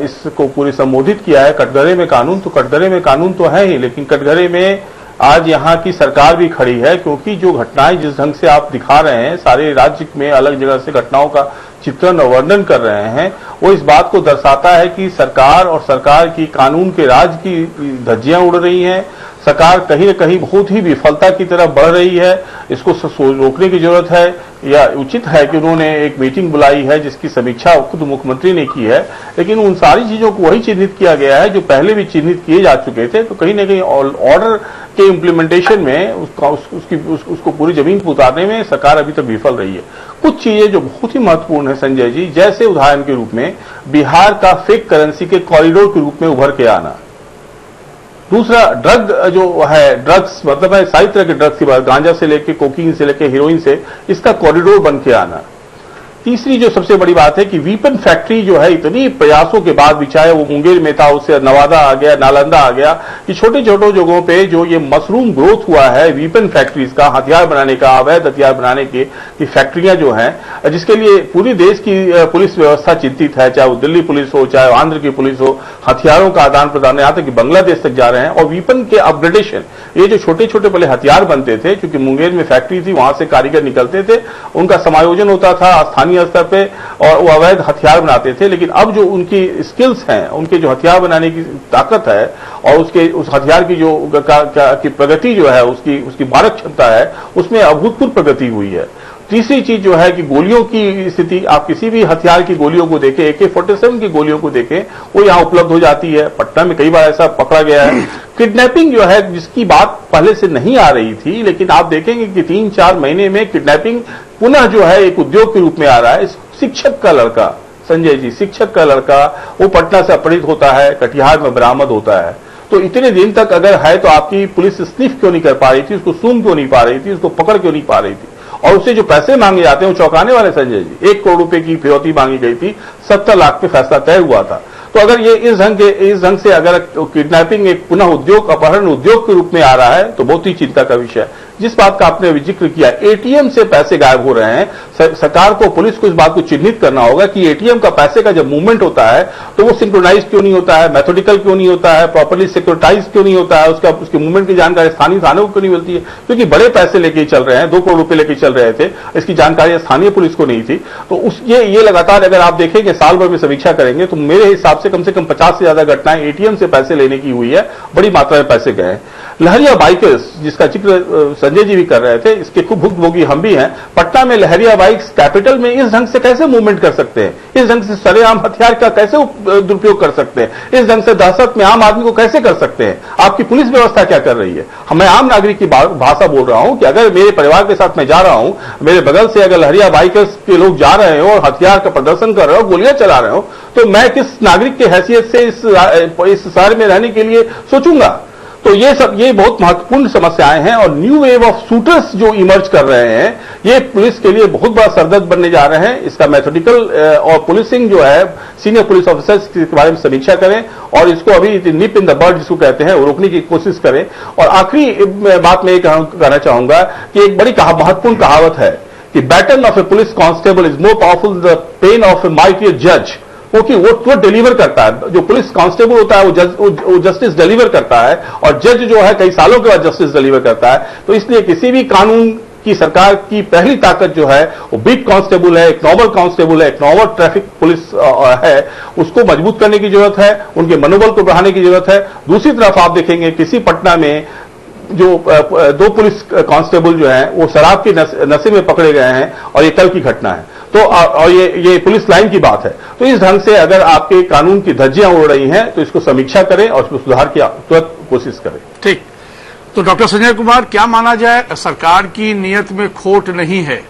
इसको पूरी संबोधित किया है कटघरे में कानून, तो कटघरे में कानून तो है ही, लेकिन कटघरे में आज यहाँ की सरकार भी खड़ी है, क्योंकि जो घटनाएं जिस ढंग से आप दिखा रहे हैं, सारे राज्य में अलग जगह से घटनाओं का चित्रण और वर्णन कर रहे हैं, वो इस बात को दर्शाता है कि सरकार और सरकार की कानून के राज की धज्जियां उड़ रही हैं। सरकार कहीं न कहीं बहुत ही विफलता की तरफ बढ़ रही है। इसको रोकने की जरूरत है, या उचित है कि उन्होंने एक मीटिंग बुलाई है जिसकी समीक्षा खुद मुख्यमंत्री ने की है, लेकिन उन सारी चीजों को वही चिन्हित किया गया है जो पहले भी चिन्हित किए जा चुके थे। तो कहीं न कहीं ऑर्डर के इम्प्लीमेंटेशन में उसको पूरी जमीन पर उतारने में सरकार अभी तक विफल रही है। कुछ चीजें जो बहुत ही महत्वपूर्ण है संजय जी, जैसे उदाहरण के रूप में बिहार का फेक करेंसी के कॉरिडोर के रूप में उभर के आना। दूसरा, ड्रग जो है, ड्रग्स मतलब है सारी तरह के ड्रग्स की बात, गांजा से लेके कोकीन से लेके हीरोइन से, इसका कॉरिडोर बन के आना। तीसरी जो सबसे बड़ी बात है कि वीपन फैक्ट्री जो है, इतनी प्रयासों के बाद भी, चाहे वो मुंगेर में था, उससे नवादा आ गया, नालंदा आ गया, कि छोटे छोटे जगहों पे जो ये मशरूम ग्रोथ हुआ है वीपन फैक्ट्रीज का, हथियार बनाने का, अवैध हथियार बनाने की फैक्ट्रियां जो हैं, जिसके लिए पूरी देश की पुलिस व्यवस्था चिंतित है, चाहे वो दिल्ली पुलिस हो, चाहे आंध्र की पुलिस हो, हथियारों का आदान प्रदान, यहां तक कि बांग्लादेश तक जा रहे हैं। और वीपन के अपग्रेडेशन, ये जो छोटे छोटे पहले हथियार बनते थे, क्योंकि मुंगेर में फैक्ट्री थी, वहां से कारीगर निकलते थे, उनका समायोजन होता था स्थानीय स्तर पे, और वो अवैध हथियार बनाते थे। लेकिन अब जो उनकी स्किल्स हैं, उनके जो हथियार बनाने की ताकत है, और उस हथियार की जो की प्रगति जो है, उसकी मारक क्षमता है, उसमें अभूतपूर्व प्रगति हुई है। तीसरी चीज जो है कि गोलियों की स्थिति, आप किसी भी हथियार की गोलियों को देखें, AK-47 की गोलियों को देखें, वो यहां उपलब्ध हो जाती है। पटना में कई बार ऐसा पकड़ा गया है। किडनैपिंग जो है, जिसकी बात पहले से नहीं आ रही थी, लेकिन आप देखेंगे कि 3-4 महीने में किडनैपिंग पुनः जो है एक उद्योग के रूप में आ रहा है। शिक्षक का लड़का, संजय जी, शिक्षक का लड़का, वो पटना से अपहृत होता है, कटिहार में बरामद होता है। तो इतने दिन तक अगर है तो आपकी पुलिस स्निफ क्यों नहीं कर पा रही थी, उसको सूंघ क्यों नहीं पा रही थी, उसको पकड़ क्यों नहीं पा रही थी? और उससे जो पैसे मांगे जाते हैं वो चौंकाने वाले संजय जी। 1 करोड़ रुपए की फिरौती मांगी गई थी, 70 लाख पे फैसला तय हुआ था। तो अगर ये इस ढंग से अगर किडनैपिंग एक पुनः उद्योग, अपहरण उद्योग के रूप में आ रहा है, तो बहुत ही चिंता का विषय है। जिस बात का आपने जिक्र किया, ATM से पैसे गायब हो रहे हैं, सरकार को, पुलिस को इस बात को चिन्हित करना होगा कि ATM का पैसे का जब मूवमेंट होता है तो वो सिंक्रोनाइज क्यों नहीं होता है, मेथोडिकल क्यों नहीं होता है, प्रॉपर्ली सिक्योरिटाइज क्यों नहीं होता है, उसके मूवमेंट की जानकारी स्थानीय थानों को क्यों नहीं मिलती है? क्योंकि बड़े पैसे लेके चल रहे हैं, 2 करोड़ रुपए लेके चल रहे थे, इसकी जानकारी स्थानीय पुलिस को नहीं थी। तो ये लगातार अगर आप देखेंगे, साल भर में समीक्षा करेंगे, तो मेरे हिसाब से कम 50 से ज्यादा घटनाएं ATM से पैसे लेने की हुई है, बड़ी मात्रा में पैसे गए हैं। लहरिया बाइकर्स, जिसका जिक्र संजय जी भी कर रहे थे, इसके खूब भुक्तभोगी हम भी हैं। पटना में लहरिया बाइक्स कैपिटल में इस ढंग से कैसे मूवमेंट कर सकते हैं? इस ढंग से सरेआम हथियार का कैसे दुरुपयोग कर सकते हैं? इस ढंग से दहशत में आम आदमी को कैसे कर सकते हैं? आपकी पुलिस व्यवस्था क्या कर रही है? मैं आम नागरिक की भाषा बोल रहा हूं कि अगर मेरे परिवार के साथ मैं जा रहा हूं, मेरे बगल से अगर लहरिया बाइकर्स के लोग जा रहे हो और हथियार का प्रदर्शन कर रहे हो, गोलियां चला रहे हो, तो मैं किस नागरिक की हैसियत से इस शहर में रहने के लिए सोचूंगा? तो ये बहुत महत्वपूर्ण समस्याएं हैं और न्यू वेव ऑफ शूटर्स जो इमर्ज कर रहे हैं, ये पुलिस के लिए बहुत बड़ा सरदर्द बनने जा रहे हैं। इसका मैथोडिकल और पुलिसिंग जो है, सीनियर पुलिस ऑफिसर्स के बारे में समीक्षा करें और इसको अभी निप इन द बर्ड जिसको कहते हैं वो रोकने की कोशिश करें। और आखिरी बात मैं ये कहना चाहूंगा कि एक बड़ी महत्वपूर्ण कहावत है कि battle of A police constable is more powerful the pain of a mightier जज, क्योंकि वो डिलीवर करता है। जो पुलिस कांस्टेबल होता है वो जस्टिस डिलीवर करता है और जज जो है कई सालों के बाद जस्टिस डिलीवर करता है। तो इसलिए किसी भी कानून की सरकार की पहली ताकत जो है वो बीट कांस्टेबल है, एक नॉर्मल कांस्टेबल है, एक नॉर्मल ट्रैफिक पुलिस है, उसको मजबूत करने की जरूरत है, उनके मनोबल को बढ़ाने की जरूरत है। दूसरी तरफ आप देखेंगे किसी पटना में जो 2 पुलिस कांस्टेबल जो हैं वो शराब के नशे में पकड़े गए हैं और ये कल की घटना है। तो और ये पुलिस लाइन की बात है। तो इस ढंग से अगर आपके कानून की धज्जियां उड़ रही हैं तो इसको समीक्षा करें और उसको सुधार की तुरंत कोशिश करें। ठीक। तो डॉक्टर संजय कुमार, क्या माना जाए, सरकार की नीयत में खोट नहीं है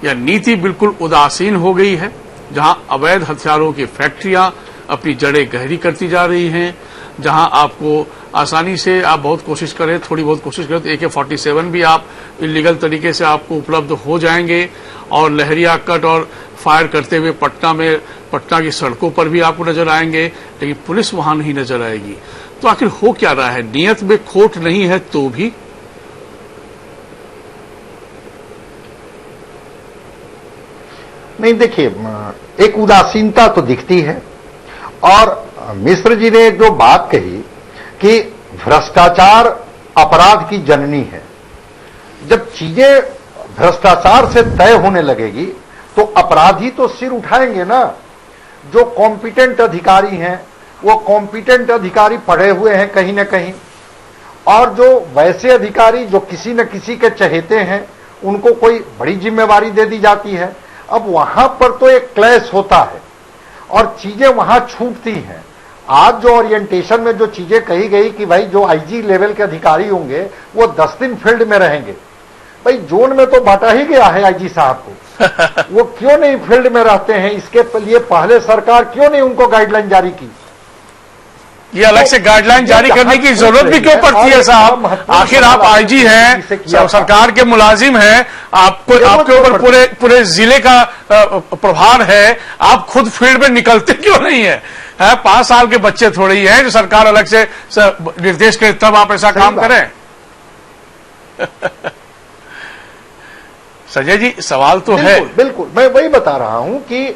या नीति बिल्कुल उदासीन हो गई है, जहां अवैध हथियारों की फैक्ट्रियां अपनी जड़ें गहरी करती जा रही हैं, जहां आपको आसानी से आप बहुत कोशिश करें, थोड़ी बहुत कोशिश करें तो AK-47 भी आप इलीगल तरीके से आपको उपलब्ध हो जाएंगे और लहरिया कट और फायर करते हुए पटना की सड़कों पर भी आपको नजर आएंगे, लेकिन पुलिस वहां नहीं नजर आएगी। तो आखिर हो क्या रहा है? नियत में खोट नहीं है तो भी? नहीं, देखिए, एक उदासीनता तो दिखती है। और मिश्र जी ने जो बात कही कि भ्रष्टाचार अपराध की जननी है, जब चीजें भ्रष्टाचार से तय होने लगेगी तो अपराधी तो सिर उठाएंगे ना। जो कॉम्पिटेंट अधिकारी हैं वो कॉम्पिटेंट अधिकारी पढ़े हुए हैं कहीं ना कहीं, और जो वैसे अधिकारी जो किसी न किसी के चहेते हैं उनको कोई बड़ी जिम्मेवारी दे दी जाती है। अब वहां पर तो एक क्लैश होता है और चीजें वहां छूटती हैं। आज जो ओरिएंटेशन में जो चीजें कही गई कि भाई जो आईजी लेवल के अधिकारी होंगे वो 10 दिन फील्ड में रहेंगे, भाई जोन में तो बांटा ही गया है आईजी साहब को, वो क्यों नहीं फील्ड में रहते हैं? इसके लिए पहले सरकार क्यों नहीं उनको गाइडलाइन जारी की? ये अलग से गाइडलाइन जारी करने की जरूरत भी क्यों पड़ती है साहब? आखिर आप आईजी हैं, सरकार के मुलाजिम हैं, आपके ऊपर पूरे जिले का प्रभार है, आप खुद फील्ड में निकलते क्यों नहीं है? 5 साल के बच्चे थोड़े ही हैं जो सरकार अलग से निर्देश करे तब आप ऐसा काम करें। संजय जी, सवाल तो है। बिल्कुल, मैं वही बता रहा हूं कि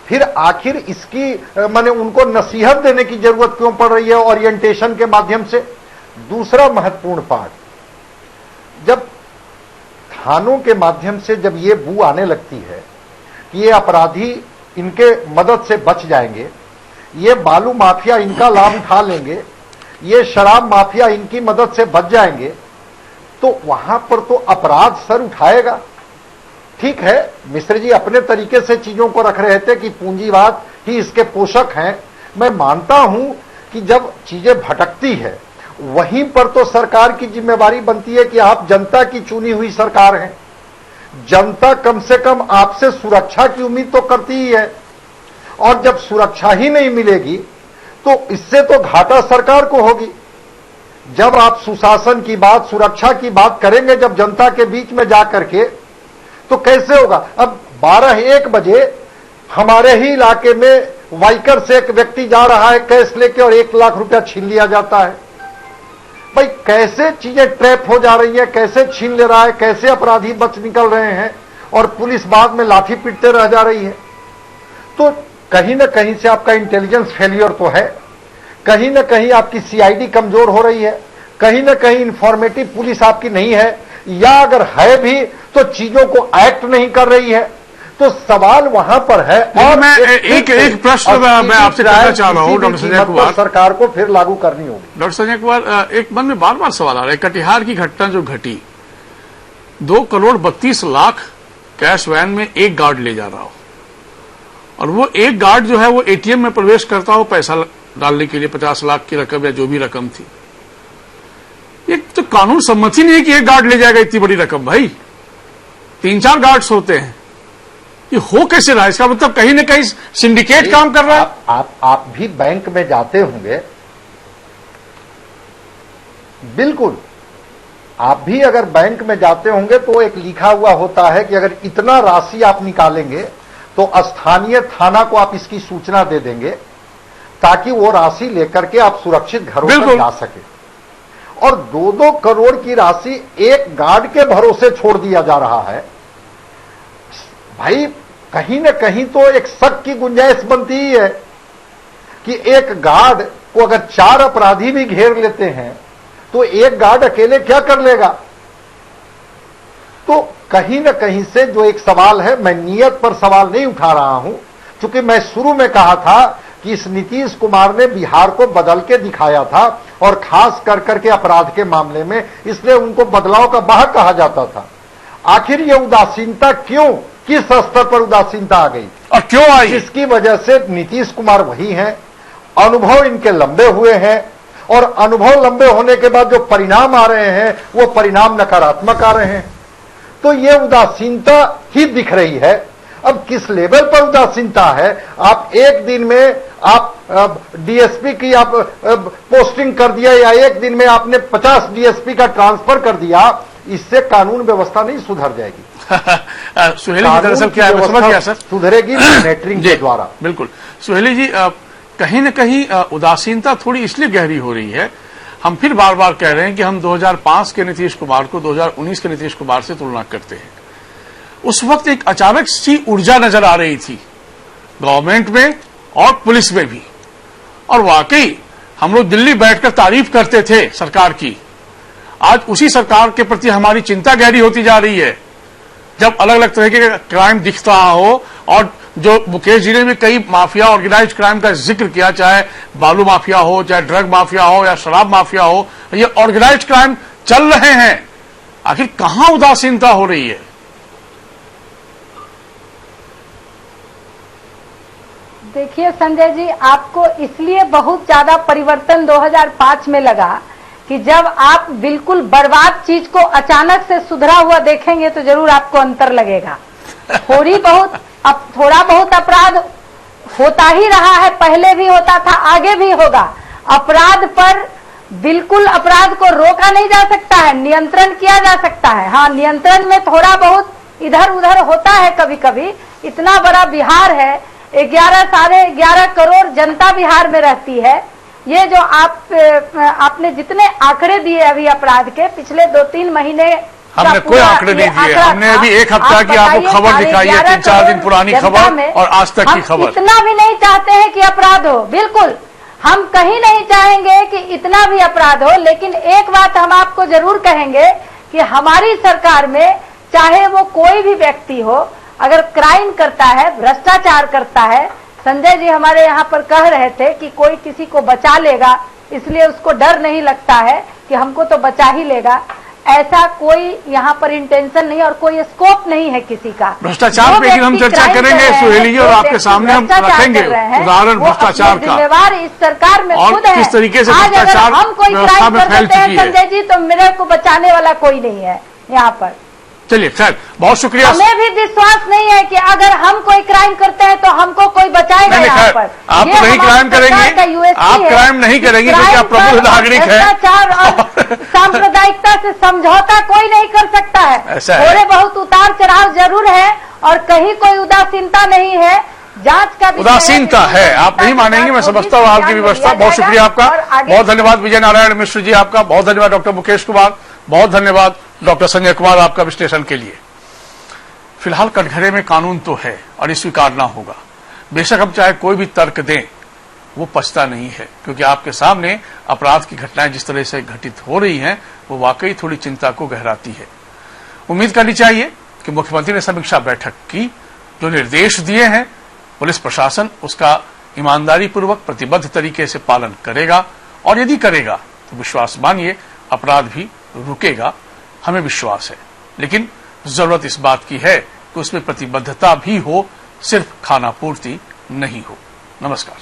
फिर आखिर इसकी माने उनको नसीहत देने की जरूरत क्यों पड़ रही है ओरिएंटेशन के माध्यम से? दूसरा महत्वपूर्ण पार्ट, जब थानों के माध्यम से जब ये बू आने लगती है कि ये अपराधी इनके मदद से बच जाएंगे, ये बालू माफिया इनका लाभ उठा लेंगे, ये शराब माफिया इनकी मदद से बच जाएंगे, तो वहां पर तो अपराध सर उठाएगा। ठीक है, मिश्र जी अपने तरीके से चीजों को रख रहे थे कि पूंजीवाद ही इसके पोषक हैं। मैं मानता हूं कि जब चीजें भटकती है वहीं पर तो सरकार की जिम्मेवारी बनती है कि आप जनता की चुनी हुई सरकार हैं, जनता कम से कम आपसे सुरक्षा की उम्मीद तो करती ही है, और जब सुरक्षा ही नहीं मिलेगी तो इससे तो घाटा सरकार को होगी। जब आप सुशासन की बात, सुरक्षा की बात करेंगे जब जनता के बीच में जाकर के, तो कैसे होगा? अब 12-1 बजे हमारे ही इलाके में वाइकर से एक व्यक्ति जा रहा है कैश लेके और 1 लाख रुपया छीन लिया जाता है। भाई कैसे चीजें ट्रैप हो जा रही है, कैसे छीन ले रहा है, कैसे अपराधी बच निकल रहे हैं और पुलिस बाद में लाठी पीटते रह जा रही है। तो कहीं ना कहीं से आपका इंटेलिजेंस फेलियर तो है, कहीं ना कहीं आपकी सीआईडी कमजोर हो रही है, कहीं ना कहीं इंफॉर्मेटिव पुलिस आपकी नहीं है, या अगर है भी तो चीजों को एक्ट नहीं कर रही है। तो सवाल वहां पर है। और मैं एक प्रश्न मैं आपसे करना चाह रहा हूं डॉक्टर संजय कुमार, सरकार को फिर लागू करनी होगी। डॉक्टर संजय कुमार, एक मन में बार बार सवाल आ रहा है, कटिहार की घटना जो घटी, 2,32,00,000 कैश वैन में एक गार्ड ले जा रहा हो और वो एक गार्ड जो है वो एटीएम में प्रवेश करता हो पैसा डालने के लिए, 50 लाख की रकम या जो भी रकम थी। ये तो कानून सम्मत ही नहीं है कि एक गार्ड ले जाएगा इतनी बड़ी रकम। भाई 3-4 गार्ड्स होते हैं, ये हो कैसे रहा है? इसका मतलब कहीं ना कहीं सिंडिकेट काम कर रहा है। आप भी बैंक में जाते होंगे बिल्कुल। आप भी अगर बैंक में जाते होंगे तो एक लिखा हुआ होता है कि अगर इतना राशि आप निकालेंगे तो स्थानीय थाना को आप इसकी सूचना दे देंगे ताकि वो राशि लेकर के आप सुरक्षित घरों पर जा सके। और 2-2 करोड़ की राशि एक गार्ड के भरोसे छोड़ दिया जा रहा है। भाई कहीं न कहीं तो एक शक की गुंजाइश बनती ही है कि एक गार्ड को अगर 4 अपराधी भी घेर लेते हैं तो एक गार्ड अकेले क्या कर लेगा। तो कहीं न कहीं से जो एक सवाल है, मैं नियत पर सवाल नहीं उठा रहा हूं, क्योंकि मैं शुरू में कहा था कि इस नीतीश कुमार ने बिहार को बदल के दिखाया था और खास कर करके अपराध के मामले में, इसलिए उनको बदलाव का बाह कहा जाता था। आखिर ये उदासीनता क्यों, किस स्तर पर उदासीनता आ गई और क्यों आई, जिसकी वजह से नीतीश कुमार वही हैं, अनुभव इनके लंबे हुए हैं और अनुभव लंबे होने के बाद जो परिणाम आ रहे हैं वो परिणाम नकारात्मक आ रहे हैं। तो ये उदासीनता ही दिख रही है। अब किस लेवल पर उदासीनता है, आप एक दिन में आप डीएसपी की आप पोस्टिंग कर दिया या एक दिन में आपने 50 डीएसपी का ट्रांसफर कर दिया, इससे कानून व्यवस्था नहीं सुधर जाएगी। सुहेली जी दरअसल क्या है, समझ गया सर, सुधरेगी मॉनिटरिंग के द्वारा। बिल्कुल सुहेली जी, कहीं न कहीं उदासीनता थोड़ी इसलिए गहरी हो रही है, हम फिर बार बार कह रहे हैं कि हम 2005 के नीतीश कुमार को 2019 के नीतीश कुमार से तुलना करते हैं। उस वक्त एक अचानक सी ऊर्जा नजर आ रही थी गवर्नमेंट में और पुलिस में भी, और वाकई हम लोग दिल्ली बैठकर तारीफ करते थे सरकार की। आज उसी सरकार के प्रति हमारी चिंता गहरी होती जा रही है जब अलग अलग तरह के क्राइम दिख रहा हो। और जो मुकेश जी ने भी कई माफिया, ऑर्गेनाइज्ड क्राइम का जिक्र किया, चाहे बालू माफिया हो, चाहे ड्रग माफिया हो या शराब माफिया हो, ये ऑर्गेनाइज्ड क्राइम चल रहे हैं। आखिर कहां उदासीनता हो रही है? देखिए संजय जी, आपको इसलिए बहुत ज्यादा परिवर्तन 2005 में लगा कि जब आप बिल्कुल बर्बाद चीज को अचानक से सुधरा हुआ देखेंगे तो जरूर आपको अंतर लगेगा। थोड़ा बहुत अपराध होता ही रहा है, पहले भी होता था, आगे भी होगा। अपराध पर बिल्कुल अपराध को रोका नहीं जा सकता है, नियंत्रण किया जा सकता है। हाँ, नियंत्रण में थोड़ा बहुत इधर उधर होता है कभी कभी। इतना बड़ा बिहार है, 11-11.5 करोड़ जनता बिहार में रहती है। ये जो आपने जितने आंकड़े दिए अभी अपराध के पिछले 2-3 महीने, हमने कोई आंकड़े नहीं दिए, हमने अभी एक हफ्ता की आपको खबर दिखाई है, 3-4 दिन पुरानी खबर और आज तक की खबर। इतना भी नहीं चाहते हैं कि अपराध हो, बिल्कुल हम कहीं नहीं चाहेंगे कि इतना भी अपराध हो। लेकिन एक बात हम आपको जरूर कहेंगे कि हमारी सरकार में चाहे वो कोई भी व्यक्ति हो, अगर क्राइम करता है, भ्रष्टाचार करता है, संजय जी हमारे यहाँ पर कह रहे थे कि कोई किसी को बचा लेगा इसलिए उसको डर नहीं लगता है कि हमको तो बचा ही लेगा, ऐसा कोई यहाँ पर इंटेंशन नहीं और कोई स्कोप नहीं है किसी का। भ्रष्टाचार पे हम चर्चा करेंगे सुहेली जी, और आपके सामने हम रखेंगे उदाहरण भ्रष्टाचार का। जिम्मेवार इस सरकार में खुद है। किस तरीके से आज अगर हम कोई क्राइम कर सकते हैं संजय जी, तो मेरे को बचाने वाला कोई नहीं है यहाँ पर। चलिए खैर, बहुत शुक्रिया। हमें भी विश्वास नहीं है कि अगर हम कोई क्राइम करते हैं तो हमको कोई बचाएगा यहाँ पर। आप तो नहीं क्राइम करेंगे, आप क्राइम नहीं करेंगे क्योंकि आप प्रबुद्ध नागरिक हैं। भ्रष्टाचार और सांप्रदायिकता से समझौता कोई नहीं कर सकता है। थोड़े बहुत उतार चढ़ाव जरूर है और कहीं कोई उदासीनता नहीं है। जांच का उदासीनता है, आप नहीं मानेंगे, मैं समझता हूँ आपकी व्यवस्था। बहुत शुक्रिया आपका, बहुत धन्यवाद विजय नारायण मिश्र जी, आपका बहुत धन्यवाद। डॉक्टर मुकेश कुमार, बहुत धन्यवाद। डॉक्टर संजय कुमार, आपका विश्लेषण के लिए। फिलहाल कटघरे में कानून तो है और ये स्वीकारना होगा। बेशक हम चाहे कोई भी तर्क दें, वो पचता नहीं है, क्योंकि आपके सामने अपराध की घटनाएं जिस तरह से घटित हो रही हैं, वो वाकई थोड़ी चिंता को गहराती है। उम्मीद करनी चाहिए कि मुख्यमंत्री ने समीक्षा बैठक की, जो निर्देश दिए हैं पुलिस प्रशासन उसका ईमानदारी पूर्वक प्रतिबद्ध तरीके से पालन करेगा, और यदि करेगा तो विश्वास मानिए अपराध भी रुकेगा, हमें विश्वास है। लेकिन जरूरत इस बात की है कि उसमें प्रतिबद्धता भी हो, सिर्फ खाना पूर्ति नहीं हो। नमस्कार।